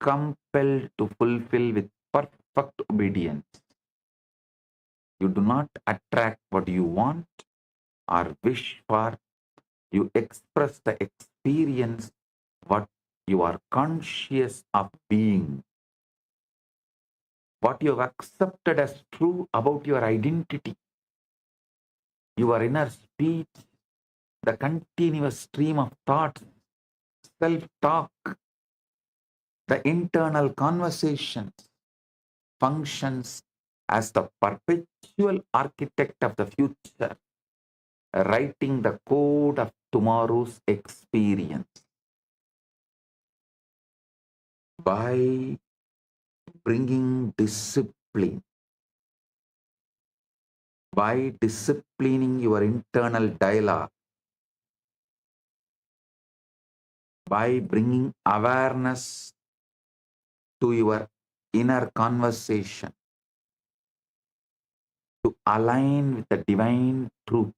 compelled to fulfill with perfect obedience. You do not attract what you want or wish for. You express the experience what you are conscious of being, what you have accepted as true about your identity, your inner speech, the continuous stream of thoughts, self-talk, the internal conversations functions as the perpetual architect of the future, writing the code of tomorrow's experience. By bringing discipline, by disciplining your internal dialogue, by bringing awareness to your inner conversation, to align with the divine truth,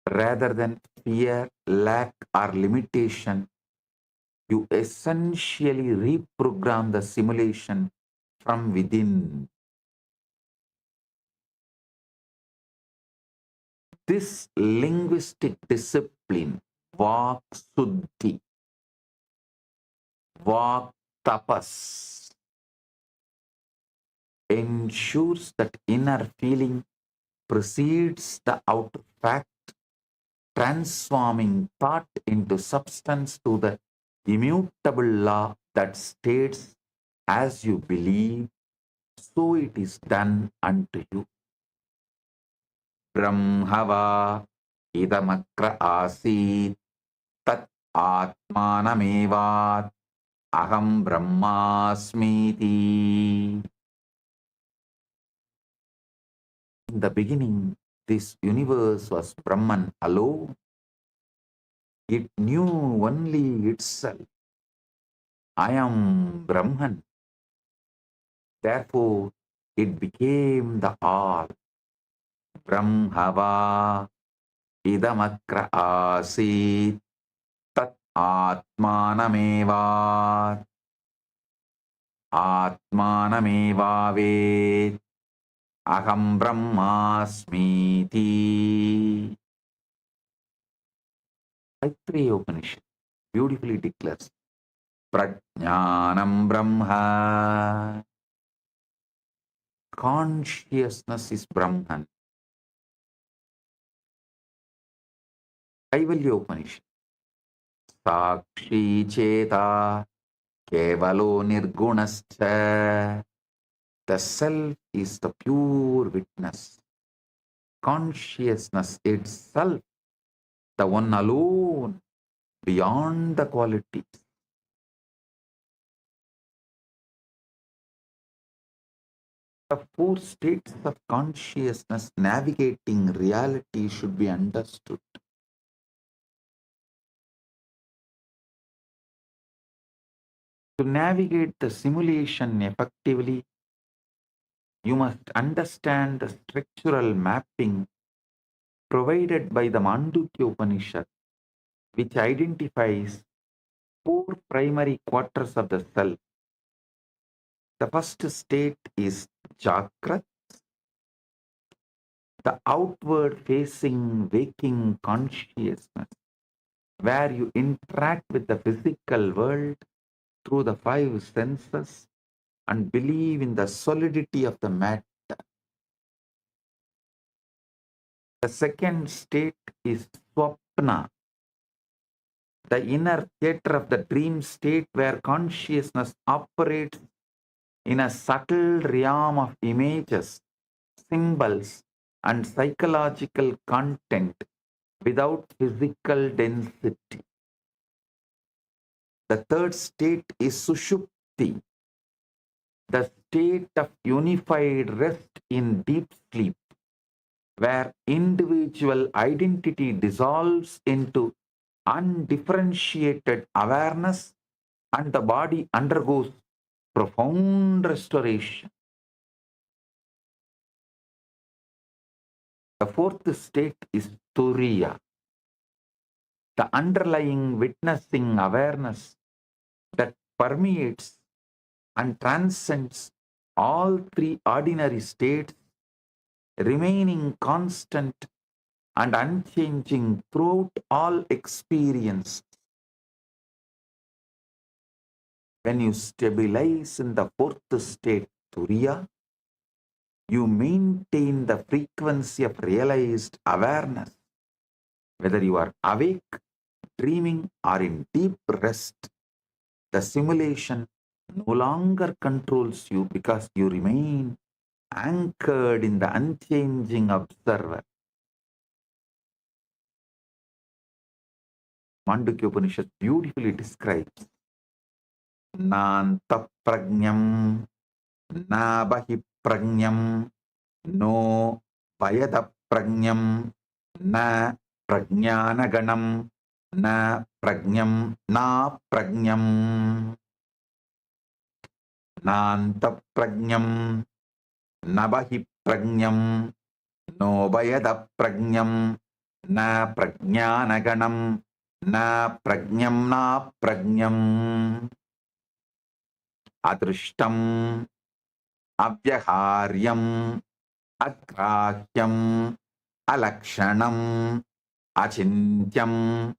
rather than fear, lack, or limitation, you essentially reprogram the simulation from within. This linguistic discipline, Vak Suddhi, Vak Tapas, ensures that inner feeling precedes the outer fact, transforming thought into substance to the immutable law that states, as you believe, so it is done unto you. Brahmava idamakra asit tat atmanamevat aham brahmasmiti. In the beginning, this universe was Brahman alone. It knew only itself. I am Brahman. Therefore, it became the all. Brahmava idamakra asit tat atmanameva atmanameva aham brahmasmiti. Taittiriya Upanishad beautifully declares Prajnanam Brahma. Consciousness is Brahman. Kaivalya Upanishad. Sakshi Cheta Kevalo Nirgunascha. The self is the pure witness. Consciousness itself, the one alone, beyond the qualities. The four states of consciousness navigating reality should be understood. To navigate the simulation effectively, you must understand the structural mapping provided by the Mandukya Upanishad, which identifies four primary quarters of the self. The first state is Jagrat, the outward facing waking consciousness, where you interact with the physical world through the five senses and believe in the solidity of the matter. The second state is Swapna, the inner theater of the dream state where consciousness operates in a subtle realm of images, symbols, and psychological content without physical density. The third state is Sushupti, the state of unified rest in deep sleep, where individual identity dissolves into undifferentiated awareness and the body undergoes profound restoration. The fourth state is Turiya, the underlying witnessing awareness that permeates and transcends all three ordinary states, remaining constant and unchanging throughout all experience. When you stabilize in the fourth state, Turiya, you maintain the frequency of realized awareness, whether you are awake, dreaming, or in deep rest. The simulation no longer controls you because you remain anchored in the unchanging observer. Mandukya Upanishad beautifully describes Nanta prajnam, na bahi prajnam, no vayada prajnam, na prajnana ganam, na prajnam, na prajnam. Nanta prajnam, na bahi prajnam, no vayada prajnam, na prajnana ganam, na prajnam, na prajnam. Adrishtam, avyaharyam, agrahyam, alakshanam, achintyam,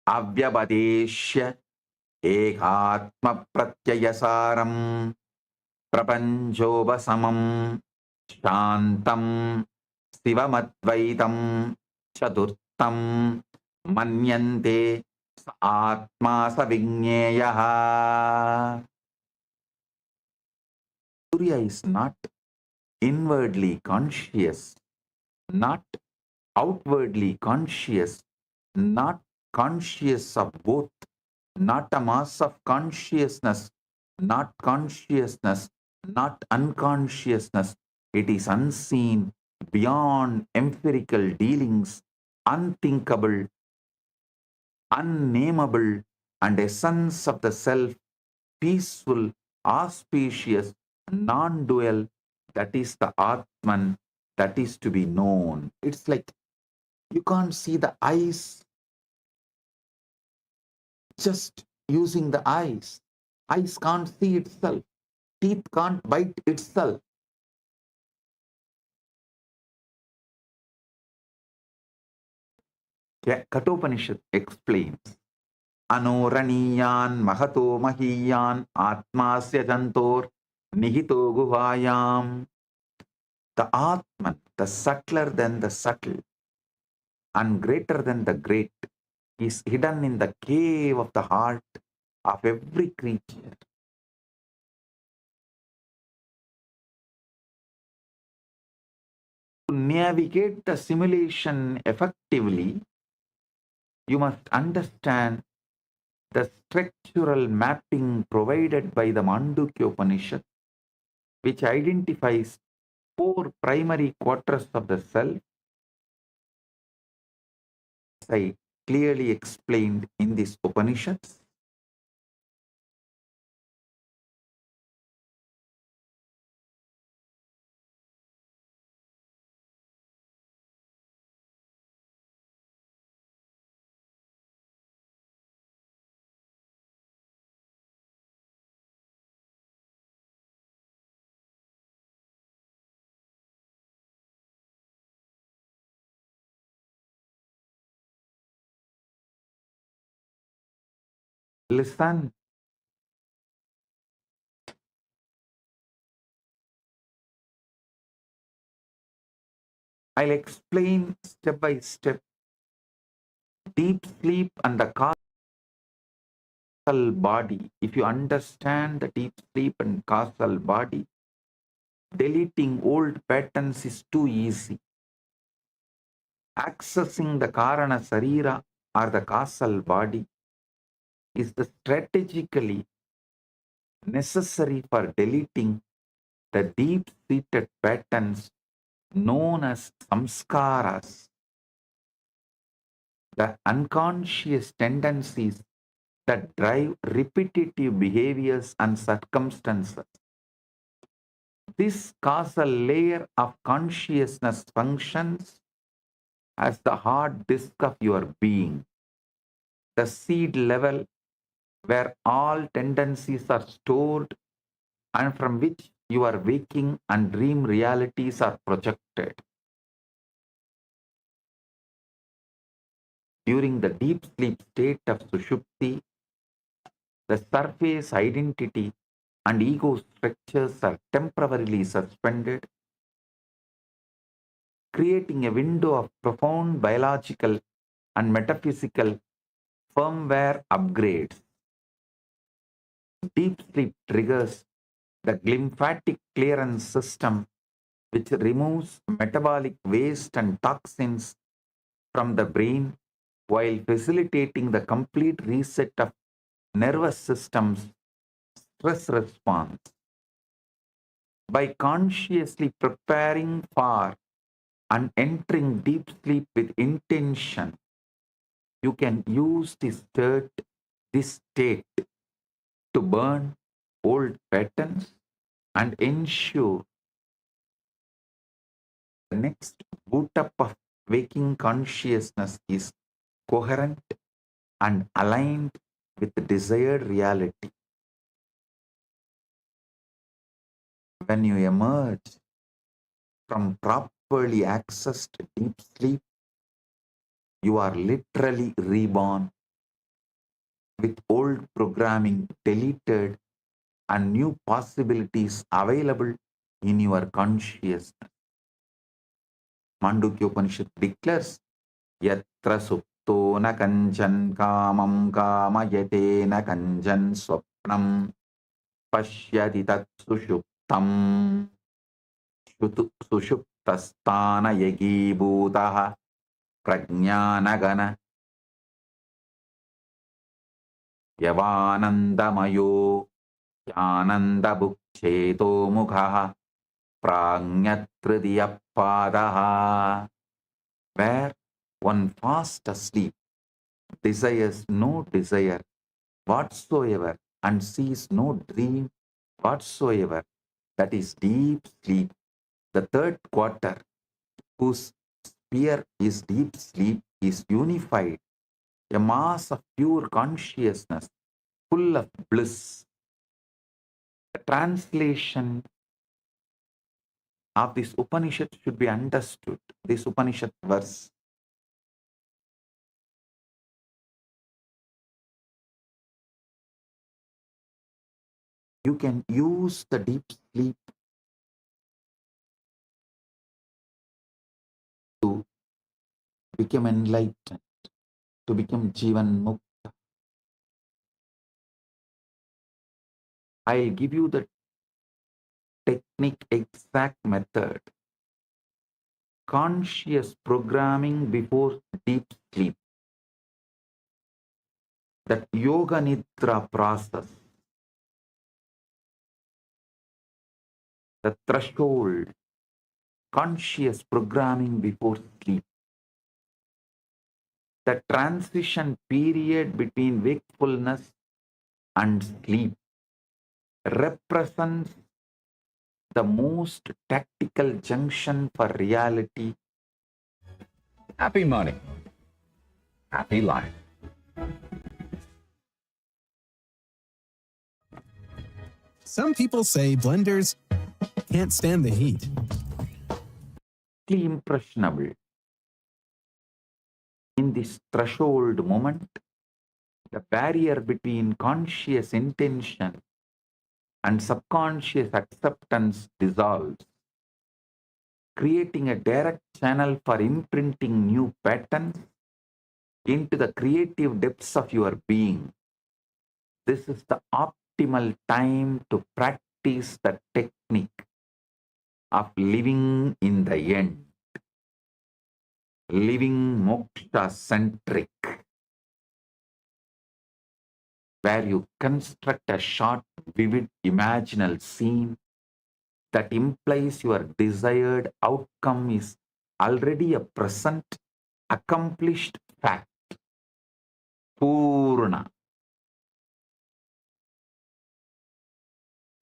avyabadeshya, ekatma pratyayasaram, prapanchopasamam, shantam, sivamadvaitam, chaturtam, manyante, sa atma sa vigneyaha. Surya is not inwardly conscious, not outwardly conscious, not conscious of both, not a mass of consciousness, not consciousness, not unconsciousness. It is unseen, beyond empirical dealings, unthinkable, unnameable, and essence of the self, peaceful, auspicious, non-dual, that is the Atman, that is to be known. It's like you can't see the eyes just using the eyes. Eyes can't see itself. Teeth can't bite itself. Kathopanishad explains, Anoraniyan mahato mahiyan atmasya jantor nihito guhayam. The Atman, the subtler than the subtle and greater than the great, is hidden in the cave of the heart of every creature. To navigate the simulation effectively, you must understand the structural mapping provided by the Mandukya Upanishad, which identifies 4 primary quarters of the self, as I clearly explained in these Upanishads. Listen, I'll explain step by step deep sleep and the causal body. If you understand the deep sleep and causal body, deleting old patterns is too easy. Accessing the Karana Sarira or the causal body is the strategically necessary for deleting the deep-seated patterns known as samskaras, the unconscious tendencies that drive repetitive behaviors and circumstances. This causal layer of consciousness functions as the hard disk of your being, the seed level where all tendencies are stored and from which your waking and dream realities are projected. During the deep sleep state of Sushupti, the surface identity and ego structures are temporarily suspended, creating a window of profound biological and metaphysical firmware upgrades. Deep sleep triggers the glymphatic clearance system, which removes metabolic waste and toxins from the brain while facilitating the complete reset of nervous system's stress response. By consciously preparing for and entering deep sleep with intention, you can use this state to burn old patterns and ensure the next boot up of waking consciousness is coherent and aligned with the desired reality. When you emerge from properly accessed deep sleep, you are literally reborn with old programming deleted and new possibilities available in your consciousness. Mandukya Upanishad declares, Yatra supto na kanchan kamam kamayate na kanchan swapnam pashyati tat sushuptam sushuptastana yagibhutaha prajnanagana yavanandamayo yanandabhukcheto mukhaha Prajnatridiyappadaha, where one fast asleep, desires no desire whatsoever and sees no dream whatsoever. That is deep sleep. The third quarter, whose sphere is deep sleep, is unified, a mass of pure consciousness, full of bliss. The translation of this Upanishad should be understood. This Upanishad verse. You can use the deep sleep to become enlightened, to become Jivan Mukta. I'll give you the technique, exact method. Conscious programming before deep sleep. That Yoga Nidra process. The threshold. Conscious programming before sleep. The transition period between wakefulness and sleep represents the most tactical junction for reality. Happy money. Happy life. Some people say blenders can't stand the heat. Impressionable. In this threshold moment, the barrier between conscious intention and subconscious acceptance dissolves, creating a direct channel for imprinting new patterns into the creative depths of your being. This is the optimal time to practice the technique of living in the end, living moksha-centric, where you construct a short, vivid, imaginal scene that implies your desired outcome is already a present, accomplished fact. Purna.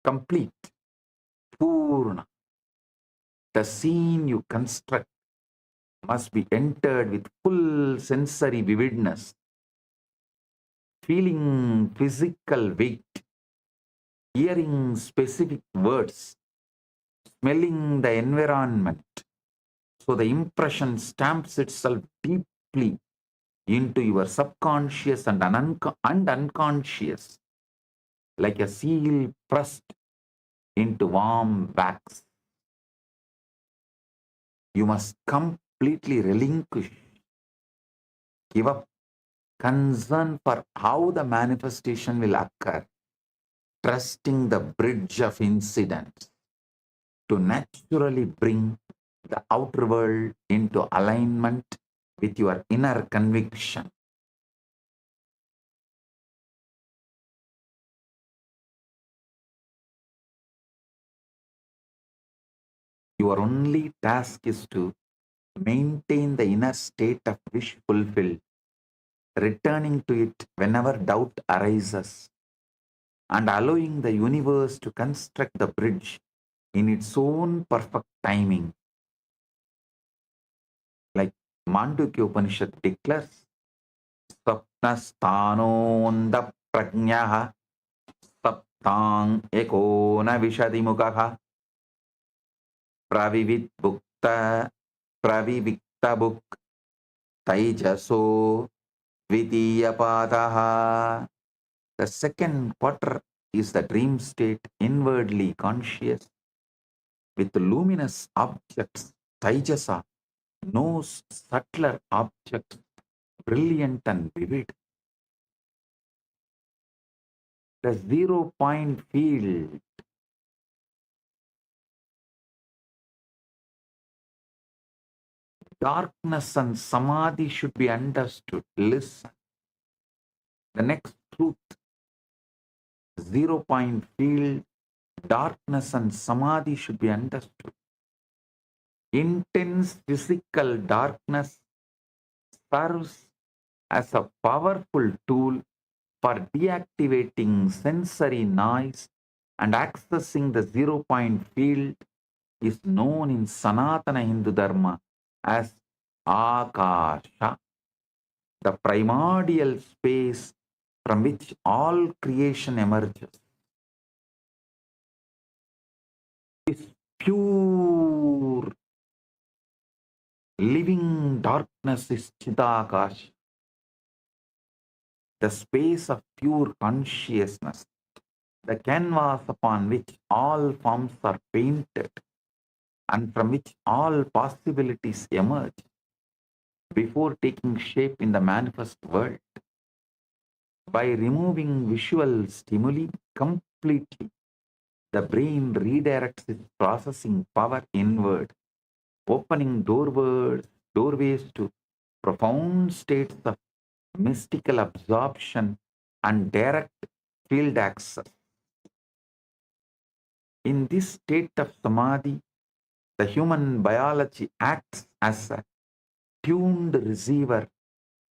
Complete. Purna. The scene you construct must be entered with full sensory vividness, feeling physical weight, hearing specific words, smelling the environment, so the impression stamps itself deeply into your subconscious and unconscious, like a seal pressed into warm wax. You must completely relinquish, give up concern for how the manifestation will occur, trusting the bridge of incidents to naturally bring the outer world into alignment with your inner conviction. Your only task is to maintain the inner state of wish fulfilled, returning to it whenever doubt arises, and allowing the universe to construct the bridge in its own perfect timing. Like Mandukya Upanishad declares, Sapnasthanonda prajnaha saptang ekona vishadimukaha pravivikta buk taijaso vidiyapadaha. The second quarter is the dream state, inwardly conscious, with luminous objects. Taijasa knows subtler objects, brilliant and vivid. The 0-point field. Darkness and samadhi should be understood. Listen. The next truth, 0-point field darkness and samadhi should be understood. Intense physical darkness serves as a powerful tool for deactivating sensory noise and accessing the zero-point field is known in Sanatana Hindu Dharma as Akasha, the primordial space from which all creation emerges. This pure living darkness is Chidakash, the space of pure consciousness, the canvas upon which all forms are painted and from which all possibilities emerge before taking shape in the manifest world. By removing visual stimuli completely, the brain redirects its processing power inward, opening doorways to profound states of mystical absorption and direct field access. In this state of samadhi, the human biology acts as a tuned receiver,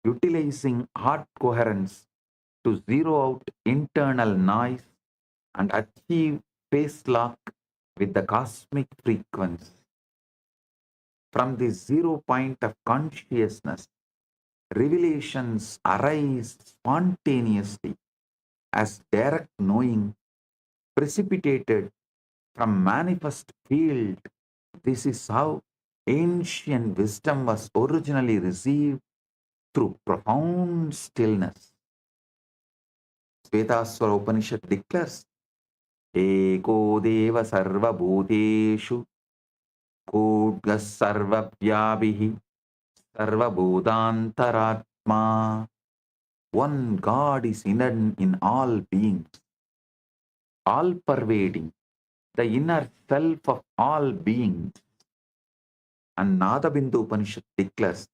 utilizing heart coherence to zero out internal noise and achieve phase lock with the cosmic frequency. From this zero point of consciousness, revelations arise spontaneously as direct knowing precipitated from manifest field. This is how ancient wisdom was originally received through profound stillness. Svetaswara Upanishad declares, Eko Deva Sarva Bhuteshu Kodgas Sarva Vyabhihi Sarva Bhudantaratma. One God is hidden in all beings, all pervading, the inner self of all beings. And Nadabindu Upanishad declares,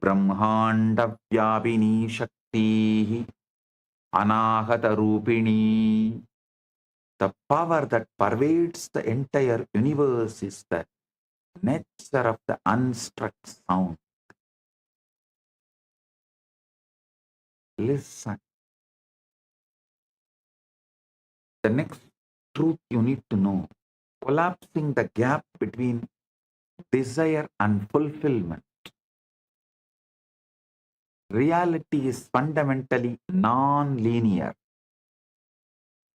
Brahmanda Vyabhini Shakti Anahata Rupini. The power that pervades the entire universe is the nature of the unstruck sound. Listen. The next truth you need to know, collapsing the gap between desire and fulfillment. Reality is fundamentally non-linear.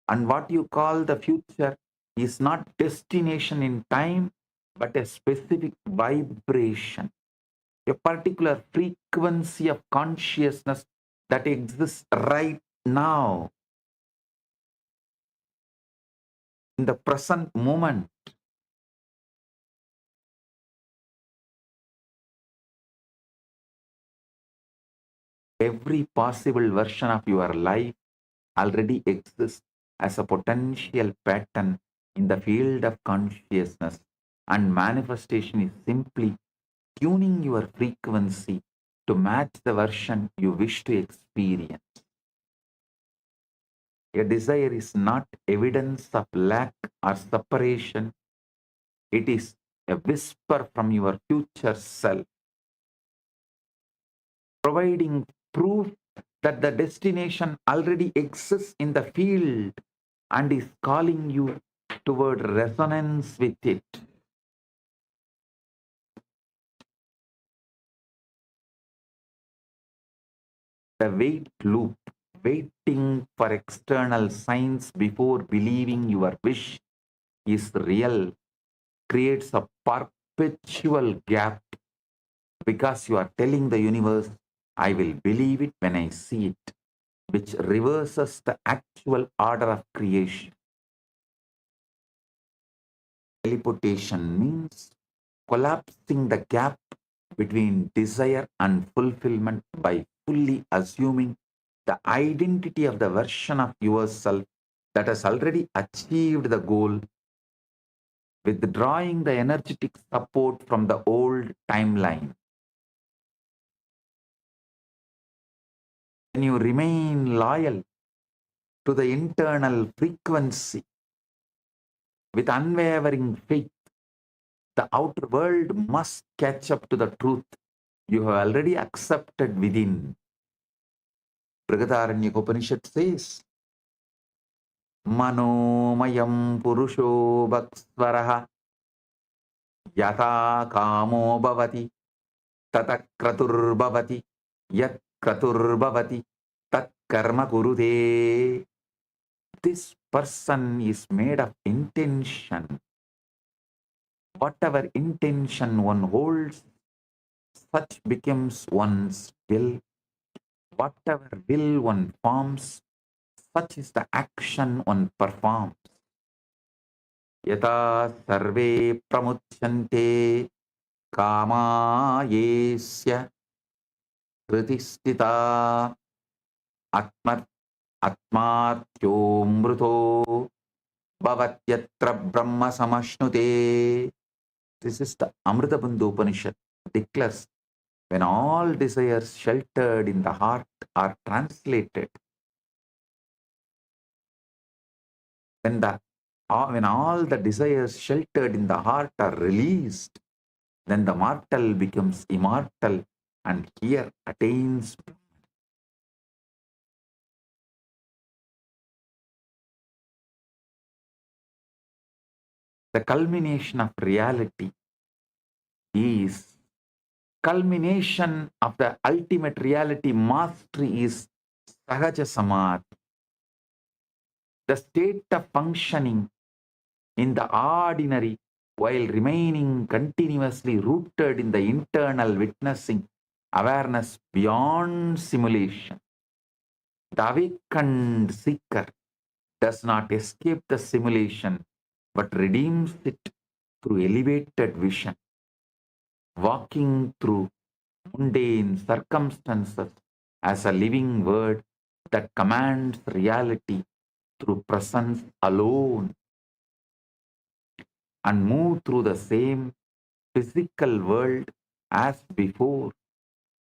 And what you call the future is not destination in time, but a specific vibration, a particular frequency of consciousness that exists right now, in the present moment. Every possible version of your life already exists as a potential pattern in the field of consciousness, and manifestation is simply tuning your frequency to match the version you wish to experience. A desire is not evidence of lack or separation. It is a whisper from your future self, providing proof that the destination already exists in the field and is calling you toward resonance with it. The wait loop, waiting for external signs before believing your wish is real, creates a perpetual gap because you are telling the universe, I will believe it when I see it, which reverses the actual order of creation. Teleportation means collapsing the gap between desire and fulfillment by fully assuming the identity of the version of yourself that has already achieved the goal, withdrawing the energetic support from the old timeline. When you remain loyal to the internal frequency with unwavering faith. The outer world must catch up to the truth you have already accepted within. Brihadaranyaka Upanishad says, Manomayam Purusho Bhaksvaraha Yatha Kamo Bhavati Tata Kratur Bhavati Yat Kratur Bhavati Tat Karma Kurude. This person is made of intention. Whatever intention one holds, such becomes one's will. Whatever will one forms, such is the action one performs. Yata sarve pramuchyante kama yesya kritistita atmat atmatyo mruto bhavatyatra brahma samashnute. This is the Amrita Bandhu Upanishad declares, when all desires sheltered in the heart are translated, when all the desires sheltered in the heart are released, then the mortal becomes immortal and here attains. The culmination of reality is culmination of the ultimate reality mastery is Sahaja Samadhi. The state of functioning in the ordinary while remaining continuously rooted in the internal witnessing awareness beyond simulation. The awakened seeker does not escape the simulation but redeems it through elevated vision, walking through mundane circumstances as a living word that commands reality through presence alone, and move through the same physical world as before.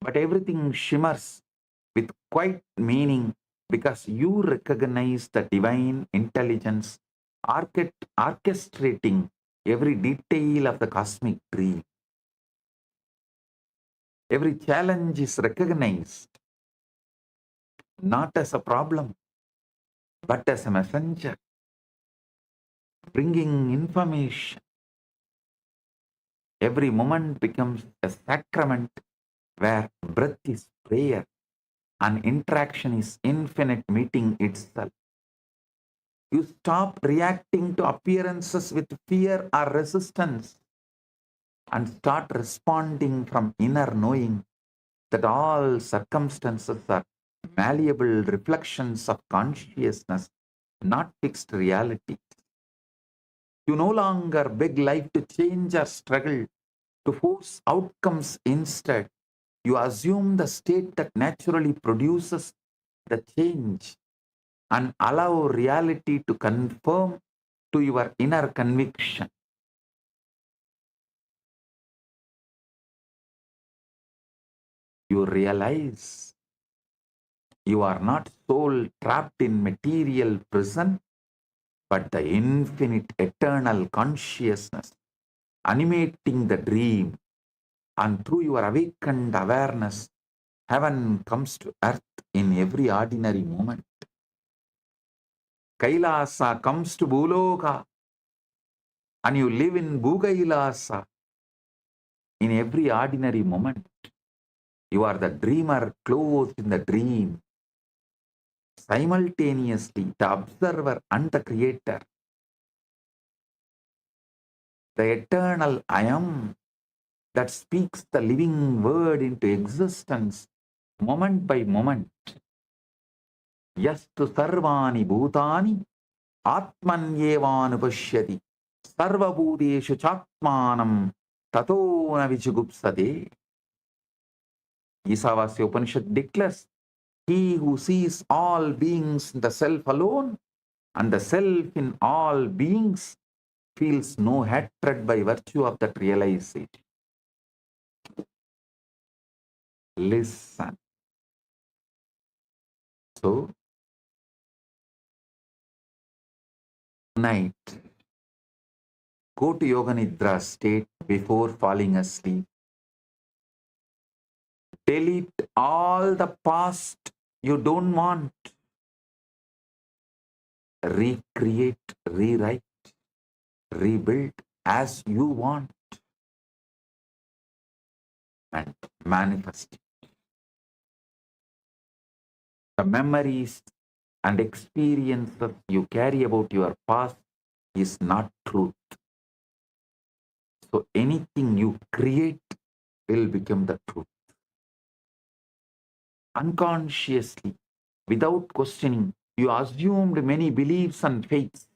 But everything shimmers with quiet meaning because you recognize the divine intelligence orchestrating every detail of the cosmic dream. Every challenge is recognized not as a problem, but as a messenger, bringing information. Every moment becomes a sacrament where breath is prayer and interaction is infinite meeting itself. You stop reacting to appearances with fear or resistance and start responding from inner knowing that all circumstances are malleable reflections of consciousness, not fixed reality. You no longer beg life to change or struggle to force outcomes. Instead, you assume the state that naturally produces the change and allow reality to conform to your inner conviction. You realize you are not soul trapped in material prison, but the infinite eternal consciousness animating the dream. And through your awakened awareness, heaven comes to earth in every ordinary moment. Kailasa comes to Bhuloka, and you live in Bhugailasa in every ordinary moment. You are the dreamer clothed in the dream, simultaneously the observer and the creator. The eternal I am that speaks the living word into existence moment by moment. Yastu sarvani bhutani atmanyevanupashyati sarvabhuteshu chatmanam tato na vichugupsate. Isavasya Upanishad declares, he who sees all beings in the self alone and the self in all beings feels no hatred by virtue of that realization. Listen. So, tonight, Go to Yoga Nidra state before falling asleep. Delete all the past you don't want. Recreate, rewrite, rebuild as you want. And manifest it. The memories and experiences you carry about your past is not truth. So anything you create will become the truth. Unconsciously, without questioning, you assumed many beliefs and faiths.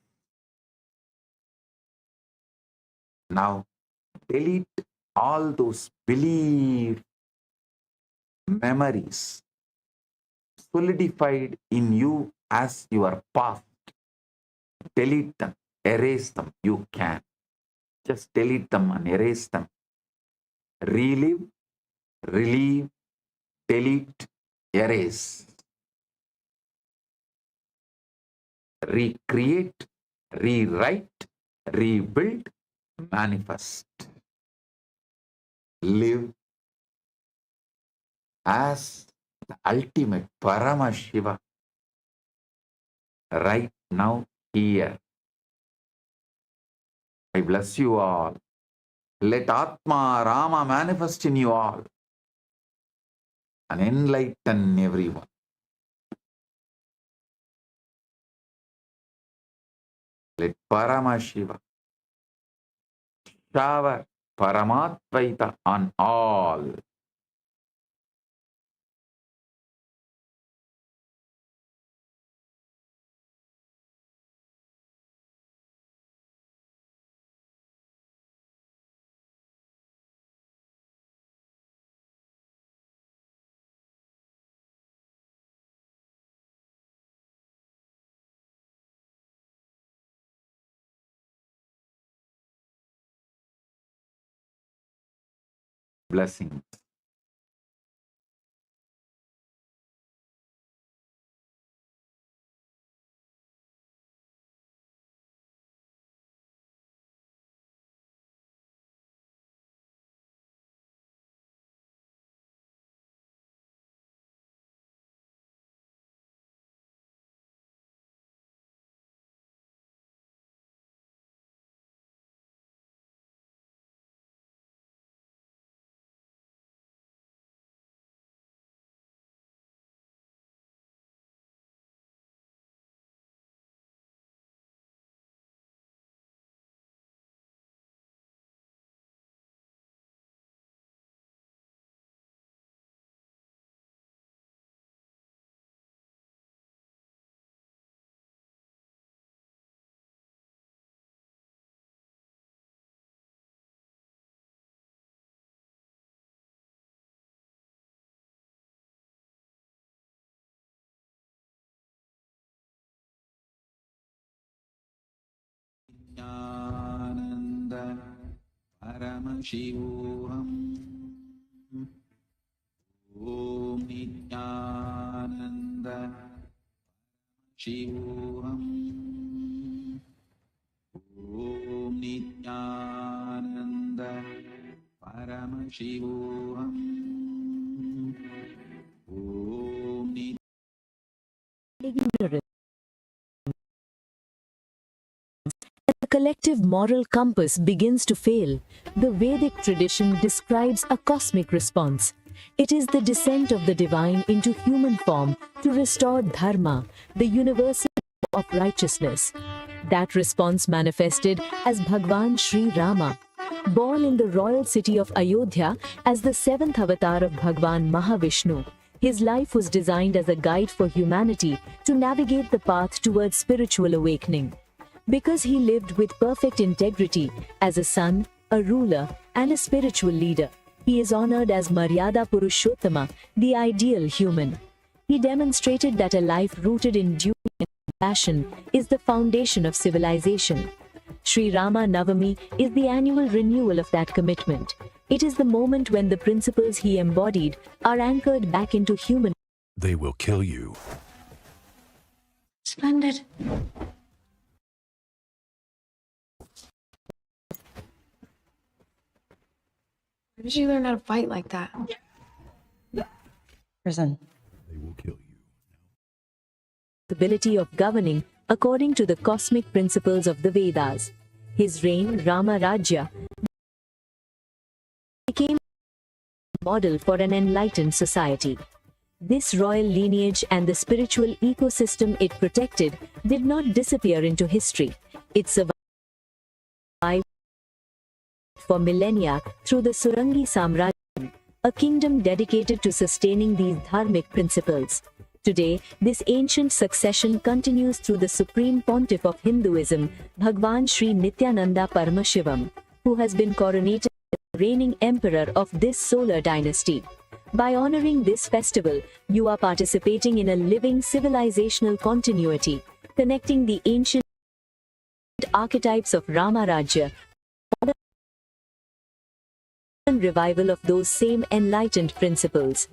Now, delete all those belief memories solidified in you as your past. Delete them, erase them. You can. Just delete them and erase them. Relive, relieve, delete, erase. Recreate, rewrite, rebuild, manifest. Live as the ultimate Parama Shiva right now here. I bless you all. Let Atma Rama manifest in you all and enlighten everyone. Let Parama Shiva shower Paramatvaita on all. Blessings. Nityananda Paramashivoham Om Nityananda Shivoham Om Nityananda Paramashivoham Om Ignorance. The collective moral compass begins to fail. The Vedic tradition describes a cosmic response. It is the descent of the divine into human form to restore dharma, the universal law of righteousness. That response manifested as Bhagwan Sri Rama. Born in the royal city of Ayodhya as the seventh avatar of Bhagwan Mahavishnu, his life was designed as a guide for humanity to navigate the path towards spiritual awakening. Because he lived with perfect integrity as a son, a ruler, and a spiritual leader, he is honored as Maryada Purushottama, the ideal human. He demonstrated that a life rooted in duty and compassion is the foundation of civilization. Sri Rama Navami is the annual renewal of that commitment. It is the moment when the principles he embodied are anchored back into human. They will kill you. Splendid. Where did you learn how to fight like that? Prison. Ability of governing according to the cosmic principles of the Vedas. His reign, Rama Rajya, became a model for an enlightened society. This royal lineage and the spiritual ecosystem it protected did not disappear into history. It survived for millennia through the Surangi Samrajya, a kingdom dedicated to sustaining these dharmic principles. Today, this ancient succession continues through the Supreme Pontiff of Hinduism, Bhagwan Sri Nityananda Paramashivam, who has been coronated as the reigning emperor of this solar dynasty. By honoring this festival, you are participating in a living civilizational continuity, connecting the ancient archetypes of Rama Rajya, modern revival of those same enlightened principles.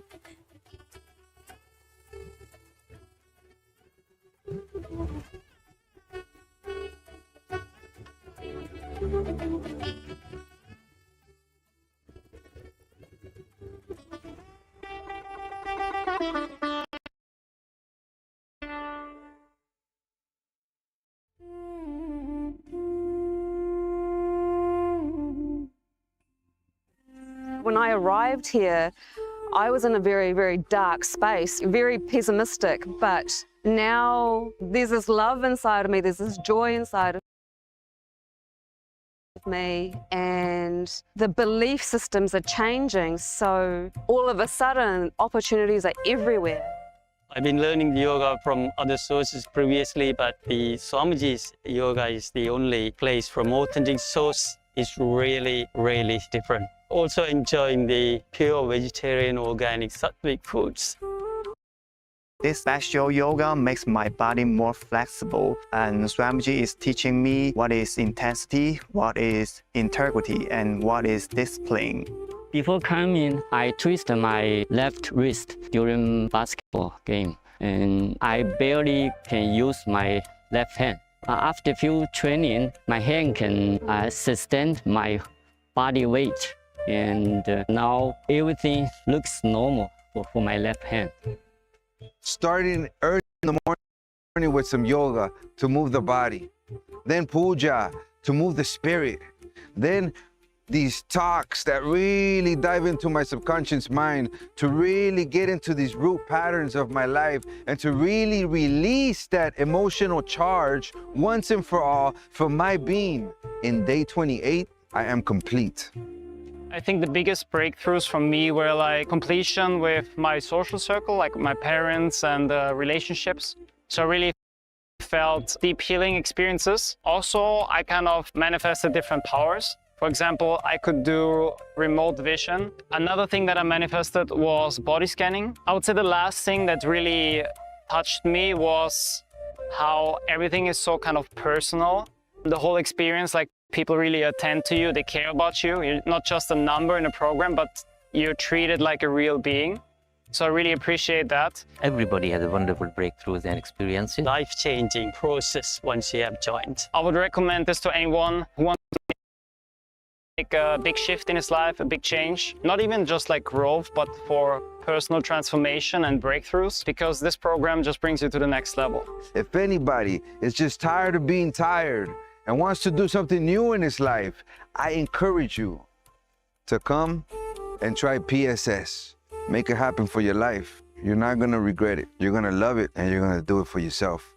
When I arrived here, I was in a very, very dark space, very pessimistic, but now there's this love inside of me, there's this joy inside of me, and the belief systems are changing, so all of a sudden opportunities are everywhere. I've been learning yoga from other sources previously, but the Swamiji's yoga is the only place from authentic source. It's really, really different. Also enjoying the pure vegetarian, organic, sattvic foods. This special yoga makes my body more flexible, and Swamiji is teaching me what is intensity, what is integrity, and what is discipline. Before coming, I twisted my left wrist during basketball game, and I barely can use my left hand. After few training, my hand can sustain my body weight, and now everything looks normal for my left hand. Starting early in the morning with some yoga to move the body, then puja to move the spirit, then these talks that really dive into my subconscious mind to really get into these root patterns of my life and to really release that emotional charge once and for all for my being. In day 28, I am complete. I think the biggest breakthroughs for me were like completion with my social circle, like my parents and relationships. So I really felt deep healing experiences. Also, I kind of manifested different powers. For example, I could do remote vision. Another thing that I manifested was body scanning. I would say the last thing that really touched me was how everything is so kind of personal. The whole experience, like people really attend to you, they care about you. You're not just a number in a program, but you're treated like a real being. So I really appreciate that. Everybody has a wonderful breakthroughs and experiences. Life-changing process once you have joined. I would recommend this to anyone who wants to make a big shift in his life, a big change. Not even just like growth, but for personal transformation and breakthroughs, because this program just brings you to the next level. If anybody is just tired of being tired and wants to do something new in his life, I encourage you to come and try PSS. Make it happen for your life. You're not gonna regret it. You're gonna love it, and you're gonna do it for yourself.